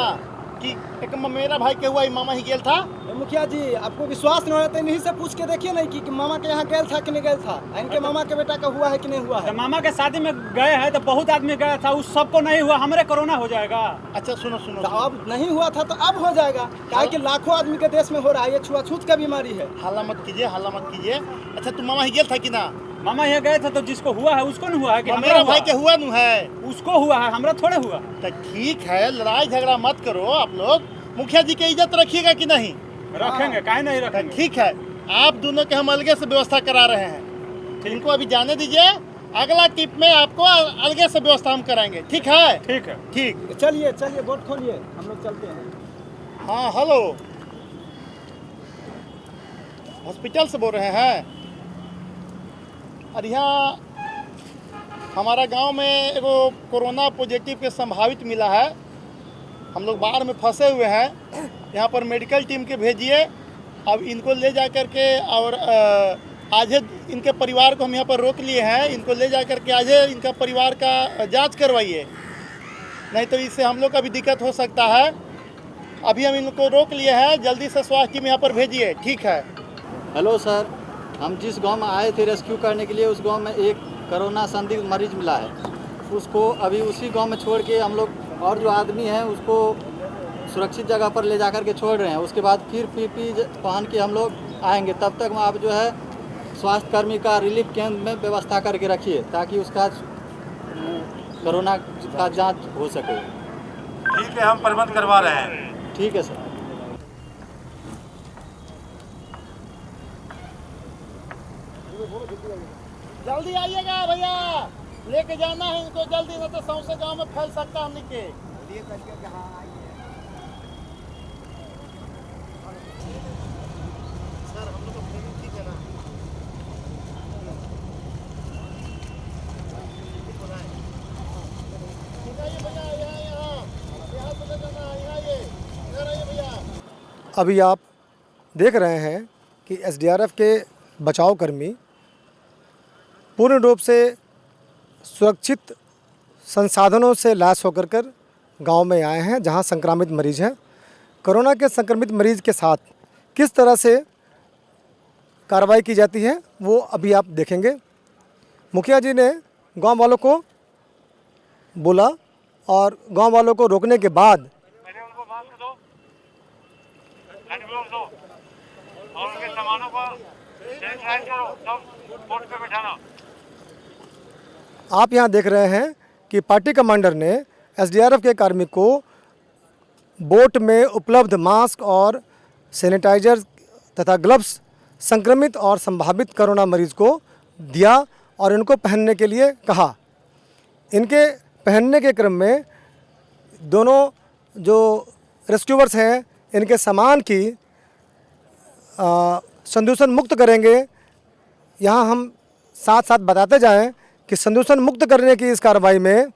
कि एक मेरा भाई के हुआ मामा ही गेल था। मुखिया जी आपको विश्वास नहीं हो रहा तो इन्हीं से पूछ के देखिए नहीं कि मामा के यहाँ गेल था कि नहीं गेल था, इनके मामा के बेटा का हुआ है कि नहीं हुआ है। मामा के शादी में गए हैं तो बहुत आदमी गया था, उस सबको नहीं हुआ, हमारे कोरोना हो जाएगा। अच्छा सुनो सुनो, तो अब नहीं हुआ था तो अब हो जाएगा, क्या कि लाखों आदमी के देश में हो रहा है, ये छुआछूत का बीमारी है। हल्ला मत कीजिए, हल्ला मत कीजिए। अच्छा तुम मामा ही गेल था कि ना? मामा यहाँ गए थे तो जिसको हुआ है उसको नहीं हुआ है कि मेरा भाई के हुआ नहीं है, उसको हुआ है, हमरा थोड़े हुआ। तो ठीक है, लड़ाई झगड़ा मत करो आप लोग, मुखिया जी की इज्जत रखिएगा कि नहीं? रखेंगे, काहे नहीं रखेंगे। ठीक है, आप दोनों के हम अलगे से व्यवस्था करा रहे हैं, इनको अभी जाने दीजिए, अगला टिप में आपको अलगे से व्यवस्था हम कराएंगे। ठीक है? ठीक है, ठीक। चलिए चलिए बोट खोलिए, हम लोग चलते हैं। हाँ हेलो, हॉस्पिटल से बोल रहे हैं? और यहाँ हमारा गांव में एगो कोरोना पॉजिटिव के संभावित मिला है, हम लोग बाढ़ में फंसे हुए हैं, यहाँ पर मेडिकल टीम के भेजिए, अब इनको ले जा कर के और आज इनके परिवार को हम यहाँ पर रोक लिए हैं, इनको ले जा कर के आज इनका परिवार का जांच करवाइए, नहीं तो इससे हम लोग का भी दिक्कत हो सकता है। अभी हम इनको रोक लिए हैं, जल्दी से स्वास्थ्य टीम यहाँ पर भेजिए। ठीक है। हेलो सर, हम जिस गांव में आए थे रेस्क्यू करने के लिए, उस गांव में एक कोरोना संदिग्ध मरीज मिला है, उसको अभी उसी गांव में छोड़ के हम लोग और जो आदमी हैं उसको सुरक्षित जगह पर ले जाकर के छोड़ रहे हैं। उसके बाद फिर पीपी पहन के हम लोग आएंगे, तब तक आप जो है स्वास्थ्य कर्मी का रिलीफ केंद्र में व्यवस्था करके रखिए ताकि उसका कोरोना का जांच हो सके। ठीक है, हम प्रबंध करवा रहे हैं। ठीक है सर। जल्दी आइएगा भैया, लेके जाना है इनको जल्दी, नहीं तो सौंसे गांव में फैल सकता हमने के। सर हम लोग को ठीक है ना? अभी आप देख रहे हैं कि एसडीआरएफ के बचाव कर्मी पूर्ण रूप से सुरक्षित संसाधनों से लैस होकर कर गांव में आए हैं जहां संक्रमित मरीज हैं। कोरोना के संक्रमित मरीज के साथ किस तरह से कार्रवाई की जाती है वो अभी आप देखेंगे। मुखिया जी ने गांव वालों को बोला और गांव वालों को रोकने के बाद आप यहां देख रहे हैं कि पार्टी कमांडर ने एसडीआरएफ के कार्मिक को बोट में उपलब्ध मास्क और सैनिटाइजर तथा ग्लव्स संक्रमित और संभावित कोरोना मरीज को दिया और इनको पहनने के लिए कहा। इनके पहनने के क्रम में दोनों जो रेस्क्यूअर्स हैं इनके सामान की संदूषण मुक्त करेंगे। यहाँ हम साथ साथ बताते जाएं कि संदूषण मुक्त करने की इस कार्रवाई में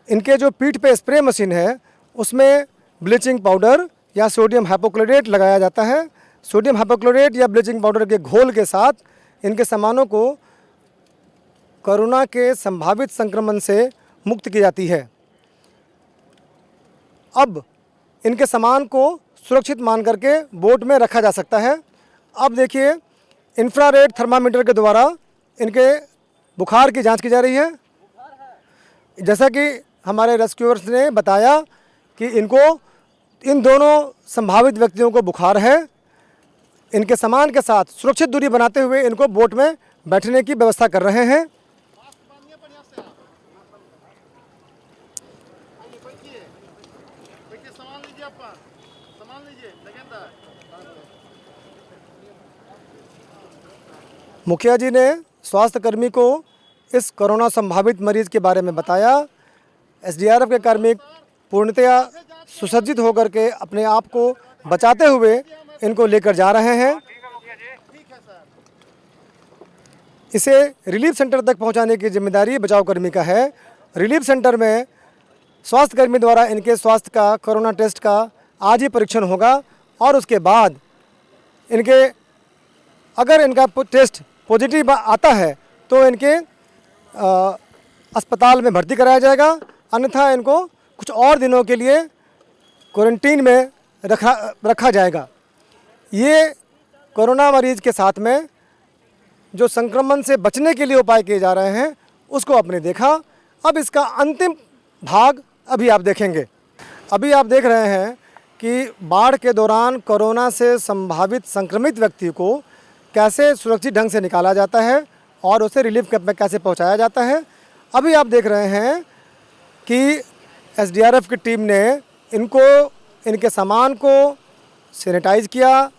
इनके जो पीठ पे स्प्रे मशीन है उसमें ब्लीचिंग पाउडर या सोडियम हाइपोक्लोरेट लगाया जाता है। सोडियम हाइपोक्लोरेट या ब्लीचिंग पाउडर के घोल के साथ इनके सामानों को कोरोना के संभावित संक्रमण से मुक्त की जाती है। अब इनके सामान को सुरक्षित मान करके बोट में रखा जा सकता है। अब देखिए इंफ्रारेड थर्मामीटर के द्वारा इनके बुखार की जांच की जा रही है। जैसा कि हमारे रेस्क्यूअर्स ने बताया कि इनको इन दोनों संभावित व्यक्तियों को बुखार है। इनके सामान के साथ सुरक्षित दूरी बनाते हुए इनको बोट में बैठने की व्यवस्था कर रहे हैं। मुखिया जी ने स्वास्थ्य कर्मी को इस कोरोना संभावित मरीज के बारे में बताया। एसडीआरएफ के कार्मिक पूर्णतया सुसज्जित होकर के अपने आप को बचाते हुए इनको लेकर जा रहे हैं। इसे रिलीफ सेंटर तक पहुंचाने की जिम्मेदारी बचाव कर्मी का है। रिलीफ सेंटर में स्वास्थ्य कर्मी द्वारा इनके स्वास्थ्य का कोरोना टेस्ट का आज ही परीक्षण होगा और उसके बाद इनके अगर इनका टेस्ट पॉजिटिव आता है तो इनके अस्पताल में भर्ती कराया जाएगा, अन्यथा इनको कुछ और दिनों के लिए क्वारंटीन में रखा जाएगा। ये कोरोना मरीज के साथ में जो संक्रमण से बचने के लिए उपाय किए जा रहे हैं उसको आपने देखा। अब इसका अंतिम भाग अभी आप देखेंगे। अभी आप देख रहे हैं कि बाढ़ के दौरान कोरोना से संभावित संक्रमित व्यक्ति को कैसे सुरक्षित ढंग से निकाला जाता है और उसे रिलीफ कैंप में कैसे पहुंचाया जाता है। अभी आप देख रहे हैं कि एसडीआरएफ की टीम ने इनके सामान को सैनिटाइज किया,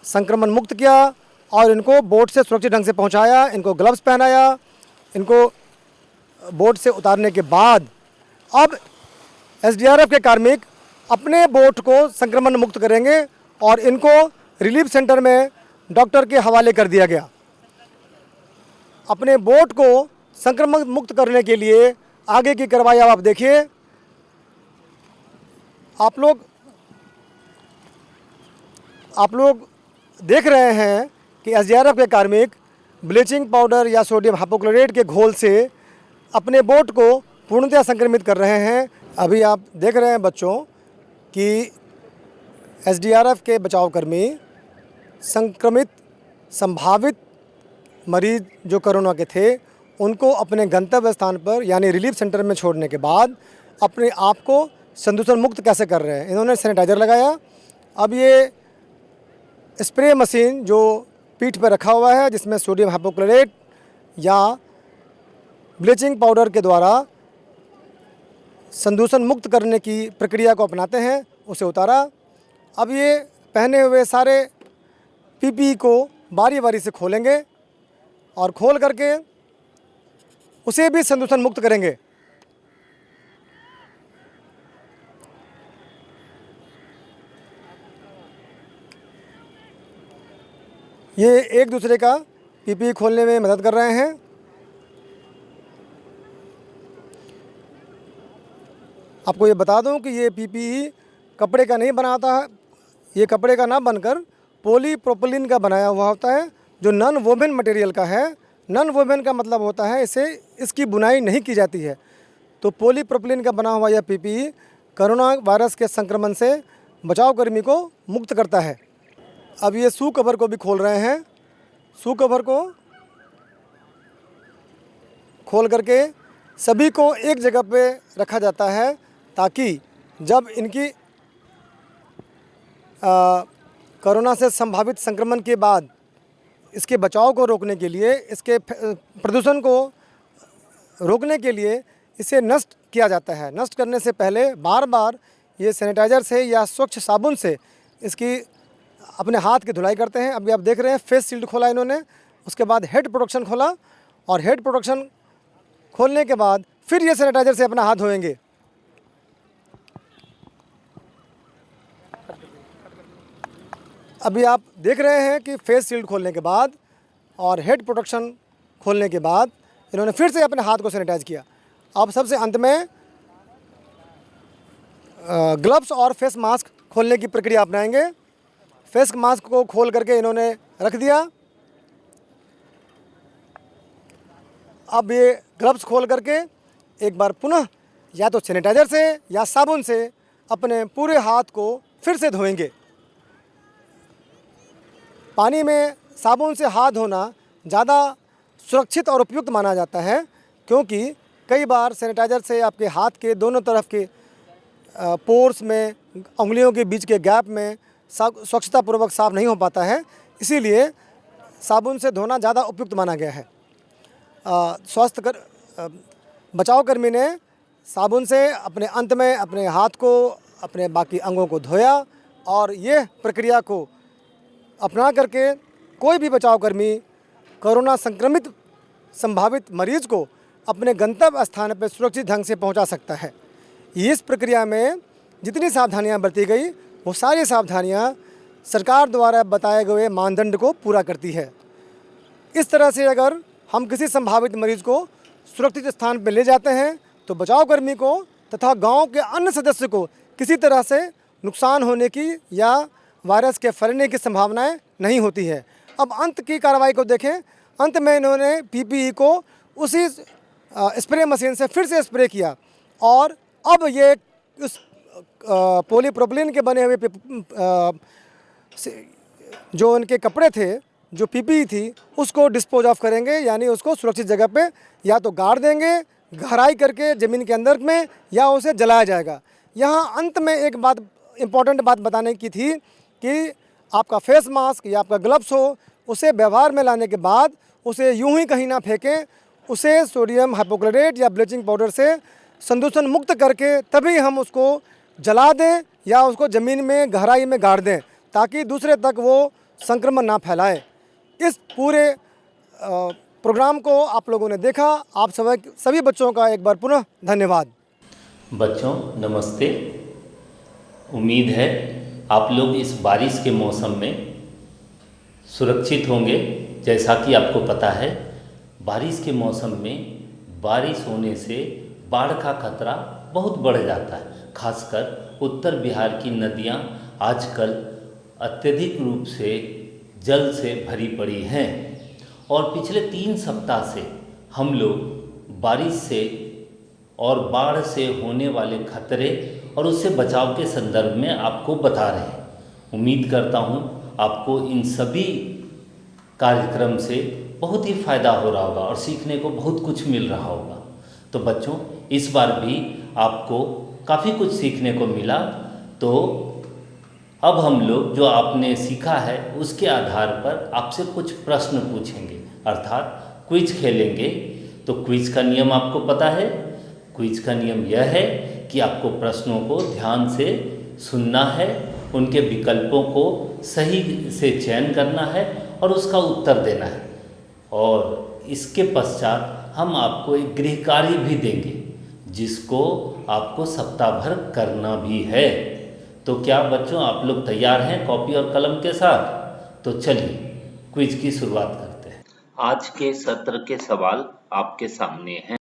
संक्रमण मुक्त किया और इनको बोट से सुरक्षित ढंग से पहुंचाया, इनको ग्लव्स पहनाया। इनको बोट से उतारने के बाद अब एसडीआरएफ के कार्मिक अपने बोट को संक्रमण मुक्त करेंगे और इनको रिलीफ सेंटर में डॉक्टर के हवाले कर दिया गया। अपने बोट को संक्रमण मुक्त करने के लिए आगे की कार्रवाई आप देखिए। आप लोग देख रहे हैं कि एसडीआरएफ के कार्मिक ब्लीचिंग पाउडर या सोडियम हाइपोक्लोराइट के घोल से अपने बोट को पूर्णतः संक्रमित कर रहे हैं। अभी आप देख रहे हैं बच्चों कि एसडीआरएफ के बचावकर्मी संक्रमित संभावित मरीज जो कोरोना के थे उनको अपने गंतव्य स्थान पर यानी रिलीफ सेंटर में छोड़ने के बाद अपने आप को संदूषण मुक्त कैसे कर रहे हैं। इन्होंने सैनिटाइज़र लगाया। अब ये स्प्रे मशीन जो पीठ पर रखा हुआ है जिसमें सोडियम हाइपोक्लोराइट या ब्लीचिंग पाउडर के द्वारा संदूषण मुक्त करने की प्रक्रिया को अपनाते हैं, उसे उतारा। अब ये पहने हुए सारे पीपीई को बारी बारी से खोलेंगे और खोल करके उसे भी संदूषण मुक्त करेंगे। ये एक दूसरे का पीपीई खोलने में मदद कर रहे हैं। आपको ये बता दूं कि ये पीपीई कपड़े का नहीं बना होता है। ये कपड़े का ना बनकर पॉलीप्रोपिलीन का बनाया हुआ होता है जो नॉन वोवेन मटेरियल का है। नॉन वोवेन का मतलब होता है इसकी बुनाई नहीं की जाती है। तो पॉलीप्रोपिलीन का बना हुआ यह पीपीई कोरोना वायरस के संक्रमण से बचाव कर्मी को मुक्त करता है। अब ये शू कवर को भी खोल रहे हैं। शू कवर को खोल करके सभी को एक जगह पे रखा जाता है ताकि जब इनकी कोरोना से संभावित संक्रमण के बाद इसके बचाव को रोकने के लिए, इसके प्रदूषण को रोकने के लिए इसे नष्ट किया जाता है। नष्ट करने से पहले बार बार ये सैनिटाइज़र से या स्वच्छ साबुन से इसकी अपने हाथ की धुलाई करते हैं। अभी आप देख रहे हैं फेस शील्ड खोला इन्होंने, उसके बाद हेड प्रोटेक्शन खोला और हेड प्रोटेक्शन खोलने के बाद फिर ये सैनिटाइज़र से अपना हाथ धोएंगे। अभी आप देख रहे हैं कि फेस शील्ड खोलने के बाद और हेड प्रोटेक्शन खोलने के बाद इन्होंने फिर से अपने हाथ को सैनिटाइज किया। अब सबसे अंत में ग्लव्स और फेस मास्क खोलने की प्रक्रिया अपनाएंगे। फेस मास्क को खोल करके इन्होंने रख दिया। अब ये ग्लव्स खोल करके एक बार पुनः या तो सैनिटाइज़र से या साबुन से अपने पूरे हाथ को फिर से धोएंगे। पानी में साबुन से हाथ धोना ज़्यादा सुरक्षित और उपयुक्त माना जाता है क्योंकि कई बार सैनिटाइज़र से आपके हाथ के दोनों तरफ के पोर्स में, उंगलियों के बीच के गैप में स्वच्छतापूर्वक साफ़ नहीं हो पाता है, इसीलिए साबुन से धोना ज़्यादा उपयुक्त माना गया है। बचाव कर्मी ने साबुन से अपने अंत में अपने हाथ को, अपने बाकी अंगों को धोया और ये प्रक्रिया को अपना करके कोई भी बचाव कर्मी कोरोना संक्रमित संभावित मरीज को अपने गंतव्य स्थान पर सुरक्षित ढंग से पहुंचा सकता है। इस प्रक्रिया में जितनी सावधानियां बरती गई वो सारी सावधानियां सरकार द्वारा बताए गए मानदंड को पूरा करती है। इस तरह से अगर हम किसी संभावित मरीज को सुरक्षित स्थान पर ले जाते हैं तो बचाव कर्मी को तथा गांव के अन्य सदस्य को किसी तरह से नुकसान होने की या वायरस के फैलने की संभावनाएं नहीं होती है। अब अंत की कार्रवाई को देखें। अंत में इन्होंने पीपीई को उसी स्प्रे मशीन से फिर से स्प्रे किया और अब ये उस पॉलीप्रोपिलीन के बने हुए जो उनके कपड़े थे, जो पीपीई थी, उसको डिस्पोज ऑफ करेंगे, यानी उसको सुरक्षित जगह पे या तो गाड़ देंगे गहराई करके ज़मीन के अंदर में, या उसे जलाया जाएगा। यहाँ अंत में एक बात, इम्पॉर्टेंट बात बताने की थी कि आपका फेस मास्क या आपका ग्लव्स हो, उसे व्यवहार में लाने के बाद उसे यूं ही कहीं ना फेंकें, उसे सोडियम हाइपोक्लोराइट या ब्लीचिंग पाउडर से संदूषण मुक्त करके तभी हम उसको जला दें या उसको ज़मीन में गहराई में गाड़ दें, ताकि दूसरे तक वो संक्रमण ना फैलाए। इस पूरे प्रोग्राम को आप लोगों ने देखा। आप सभी बच्चों का एक बार पुनः धन्यवाद। बच्चों नमस्ते। उम्मीद है आप लोग इस बारिश के मौसम में सुरक्षित होंगे। जैसा कि आपको पता है, बारिश के मौसम में बारिश होने से बाढ़ का खतरा बहुत बढ़ जाता है। खासकर उत्तर बिहार की नदियां आजकल अत्यधिक रूप से जल से भरी पड़ी हैं और पिछले 3 सप्ताह से हम लोग बारिश से और बाढ़ से होने वाले खतरे और उससे बचाव के संदर्भ में आपको बता रहे हैं। उम्मीद करता हूं आपको इन सभी कार्यक्रम से बहुत ही फ़ायदा हो रहा होगा और सीखने को बहुत कुछ मिल रहा होगा। तो बच्चों, इस बार भी आपको काफ़ी कुछ सीखने को मिला। तो अब हम लोग जो आपने सीखा है उसके आधार पर आपसे कुछ प्रश्न पूछेंगे, अर्थात क्विज खेलेंगे। तो क्विज का नियम आपको पता है। क्विज का नियम यह है कि आपको प्रश्नों को ध्यान से सुनना है, उनके विकल्पों को सही से चयन करना है और उसका उत्तर देना है। और इसके पश्चात हम आपको एक गृह कार्य भी देंगे जिसको आपको सप्ताह भर करना भी है। तो क्या बच्चों आप लोग तैयार हैं कॉपी और कलम के साथ? तो चलिए क्विज की शुरुआत करते हैं। आज के सत्र के सवाल आपके सामने हैं।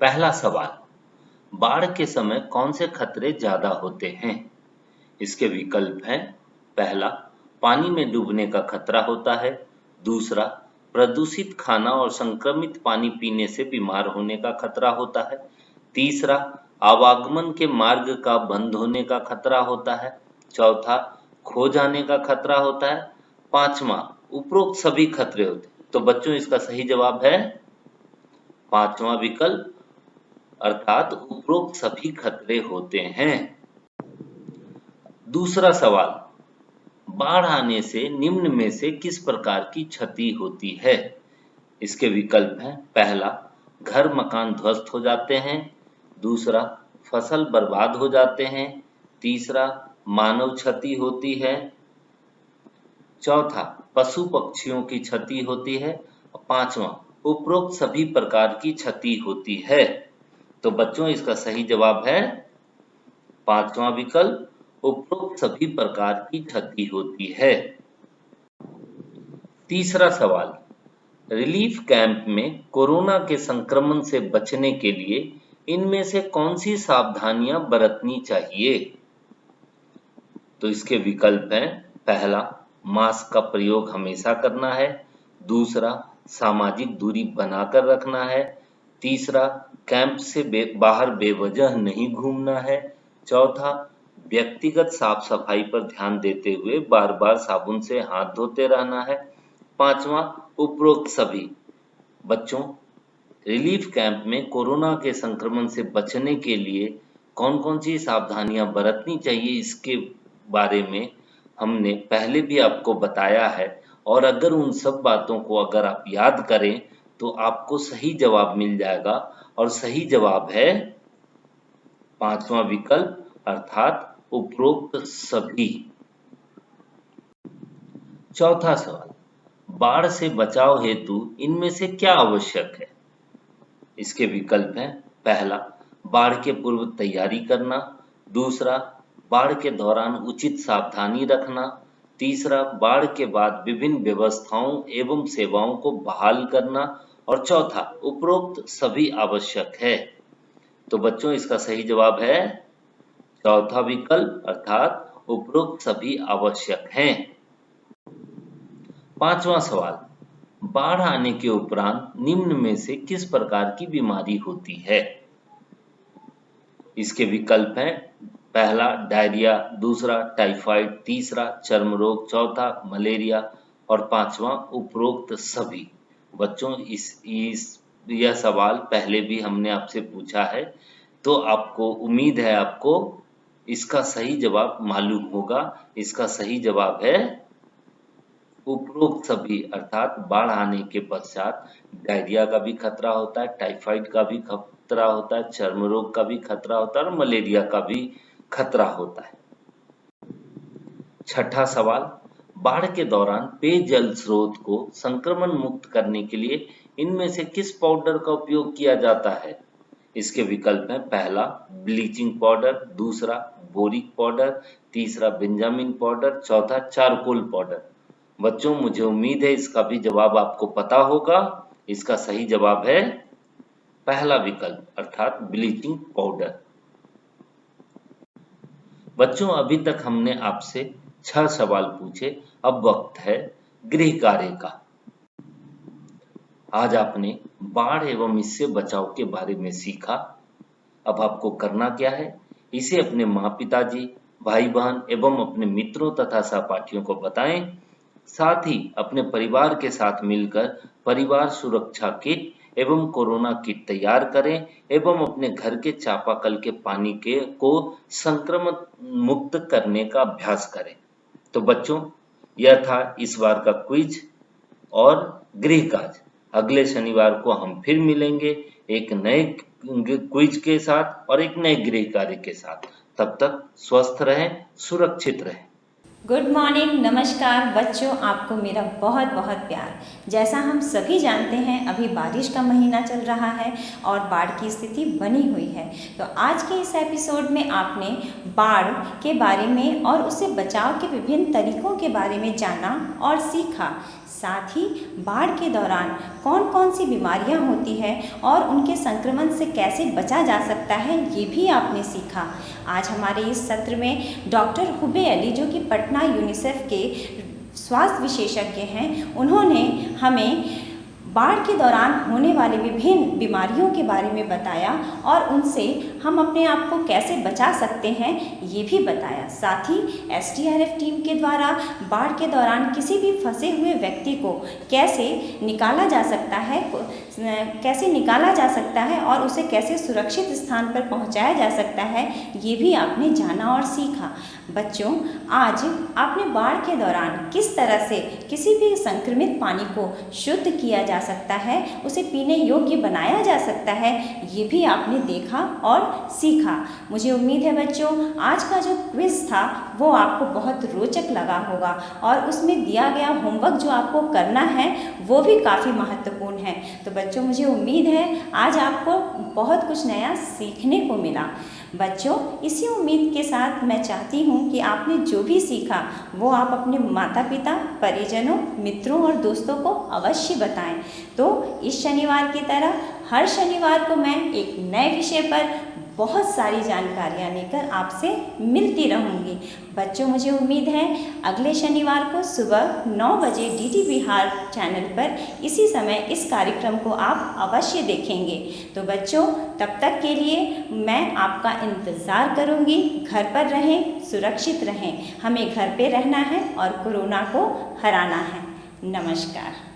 पहला सवाल, बाढ़ के समय कौन से खतरे ज्यादा होते हैं? इसके विकल्प हैं। पहला, पानी में डूबने का खतरा होता है। दूसरा, प्रदूषित खाना और संक्रमित पानी पीने से बीमार होने का खतरा होता है। तीसरा, आवागमन के मार्ग का बंद होने का खतरा होता है। चौथा, खो जाने का खतरा होता है। पांचवा, उपरोक्त सभी खतरे होते हैं। तो बच्चों इसका सही जवाब है पांचवा विकल्प, अर्थात उपरोक्त सभी खतरे होते हैं। दूसरा सवाल, बाढ़ आने से निम्न में से किस प्रकार की क्षति होती है? इसके विकल्प हैं। पहला, घर मकान ध्वस्त हो जाते हैं। दूसरा, फसल बर्बाद हो जाते हैं। तीसरा, मानव क्षति होती है। चौथा, पशु पक्षियों की क्षति होती है। और पांचवा, उपरोक्त सभी प्रकार की क्षति होती है। तो बच्चों इसका सही जवाब है पांचवा विकल्प, उपरोक्त सभी प्रकार की क्षति होती है। तीसरा सवाल, रिलीफ कैंप में कोरोना के संक्रमण से बचने के लिए इनमें से कौन सी सावधानियां बरतनी चाहिए? तो इसके विकल्प हैं। पहला, मास्क का प्रयोग हमेशा करना है। दूसरा, सामाजिक दूरी बनाकर रखना है। तीसरा, कैंप से बाहर बेवजह नहीं घूमना है। चौथा, व्यक्तिगत साफ सफाई पर ध्यान देते हुए बार बार साबुन से हाथ धोते रहना है। पांचवा, उपरोक्त सभी। बच्चों, रिलीफ कैंप में कोरोना के संक्रमण से बचने के लिए कौन कौन सी सावधानियां बरतनी चाहिए इसके बारे में हमने पहले भी आपको बताया है। और अगर उन सब बातों को अगर आप याद करें तो आपको सही जवाब मिल जाएगा। और सही जवाब है पांचवा विकल्प, अर्थात उपरोक्त सभी। चौथा सवाल, बाढ़ से बचाव हेतु इनमें से क्या आवश्यक है? इसके विकल्प हैं। पहला, बाढ़ के पूर्व तैयारी करना, दूसरा बाढ़ के दौरान उचित सावधानी रखना, तीसरा बाढ़ के बाद विभिन्न व्यवस्थाओं एवं सेवाओं को बहाल करना और चौथा उपरोक्त सभी आवश्यक है। तो बच्चों इसका सही जवाब है चौथा विकल्प अर्थात उपरोक्त सभी आवश्यक हैं। पांचवा सवाल, बाढ़ आने के उपरांत निम्न में से किस प्रकार की बीमारी होती है? इसके विकल्प हैं पहला डायरिया, दूसरा टाइफाइड, तीसरा चर्म रोग, चौथा मलेरिया और पांचवा उपरोक्त सभी। बच्चों यह सवाल पहले भी हमने आपसे पूछा है, तो आपको उम्मीद है आपको इसका सही जवाब मालूम होगा। इसका सही जवाब है उपरोक्त सभी, अर्थात बाढ़ आने के पश्चात डायरिया का भी खतरा होता है, टाइफाइड का भी खतरा होता है, चर्म रोग का भी खतरा होता है और मलेरिया का भी खतरा होता है। छठा सवाल, बाढ़ के दौरान पेयजल स्रोत को संक्रमण मुक्त करने के लिए इनमें से किस पाउडर का उपयोग किया जाता है? इसके विकल्प हैं पहला ब्लीचिंग पाउडर, दूसरा बोरिक पाउडर, तीसरा बेंजामिन पाउडर, चौथा चारकोल पाउडर। बच्चों मुझे उम्मीद है इसका भी जवाब आपको पता होगा। इसका सही जवाब है पहला विकल्प अर्थात ब्लीचिंग पाउडर। बच्चों अभी तक हमने आपसे 6 सवाल पूछे, अब वक्त है गृह कार्य का। आज आपने बाढ़ एवं इससे बचाव के बारे में सीखा। अब आपको करना क्या है, इसे अपने माँ पिताजी, भाई बहन एवं अपने मित्रों तथा सहपाठियों को बताएं। साथ ही अपने परिवार के साथ मिलकर परिवार सुरक्षा किट एवं कोरोना किट तैयार करें एवं अपने घर के चापाकल के पानी को संक्रमण मुक्त करने का अभ्यास करें। तो बच्चों यह था इस बार का क्विज और गृह कार्य। अगले शनिवार को हम फिर मिलेंगे एक नए क्विज के साथ और एक नए गृह कार्य के साथ। तब तक स्वस्थ रहें, सुरक्षित रहें। गुड मॉर्निंग, नमस्कार बच्चों, आपको मेरा बहुत बहुत प्यार। जैसा हम सभी जानते हैं अभी बारिश का महीना चल रहा है और बाढ़ की स्थिति बनी हुई है। तो आज के इस एपिसोड में आपने बाढ़ के बारे में और उससे बचाव के विभिन्न तरीकों के बारे में जाना और सीखा। साथ ही बाढ़ के दौरान कौन कौन सी बीमारियां होती हैं और उनके संक्रमण से कैसे बचा जा सकता है ये भी आपने सीखा। आज हमारे इस सत्र में डॉक्टर हुबे अली जो कि पटना यूनिसेफ के स्वास्थ्य विशेषज्ञ हैं, उन्होंने हमें बाढ़ के दौरान होने वाले विभिन्न बीमारियों के बारे में बताया और उनसे हम अपने आप को कैसे बचा सकते हैं ये भी बताया। साथ ही एसडीआरएफ टीम के द्वारा बाढ़ के दौरान किसी भी फंसे हुए व्यक्ति को कैसे निकाला जा सकता है और उसे कैसे सुरक्षित स्थान पर पहुंचाया जा सकता है ये भी आपने जाना और सीखा। बच्चों आज आपने बाढ़ के दौरान किस तरह से किसी भी संक्रमित पानी को शुद्ध किया जा सकता है, उसे पीने योग्य बनाया जा सकता है, ये भी आपने देखा और सीखा। मुझे उम्मीद है बच्चों आज का जो क्विज था वो आपको बहुत रोचक लगा होगा और उसमें दिया गया होमवर्क जो आपको करना है वो भी काफ़ी महत्वपूर्ण है। तो बच्चों मुझे उम्मीद है आज आपको बहुत कुछ नया सीखने को मिला। बच्चों इसी उम्मीद के साथ मैं चाहती हूँ कि आपने जो भी सीखा वो आप अपने माता पिता, परिजनों, मित्रों और दोस्तों को अवश्य बताएं। तो इस शनिवार की तरह हर शनिवार को मैं एक नए विषय पर बहुत सारी जानकारियाँ लेकर आपसे मिलती रहूँगी। बच्चों मुझे उम्मीद है अगले शनिवार को सुबह 9 बजे डीडी बिहार चैनल पर इसी समय इस कार्यक्रम को आप अवश्य देखेंगे। तो बच्चों तब तक के लिए मैं आपका इंतज़ार करूँगी। घर पर रहें, सुरक्षित रहें, हमें घर पे रहना है और कोरोना को हराना है। नमस्कार।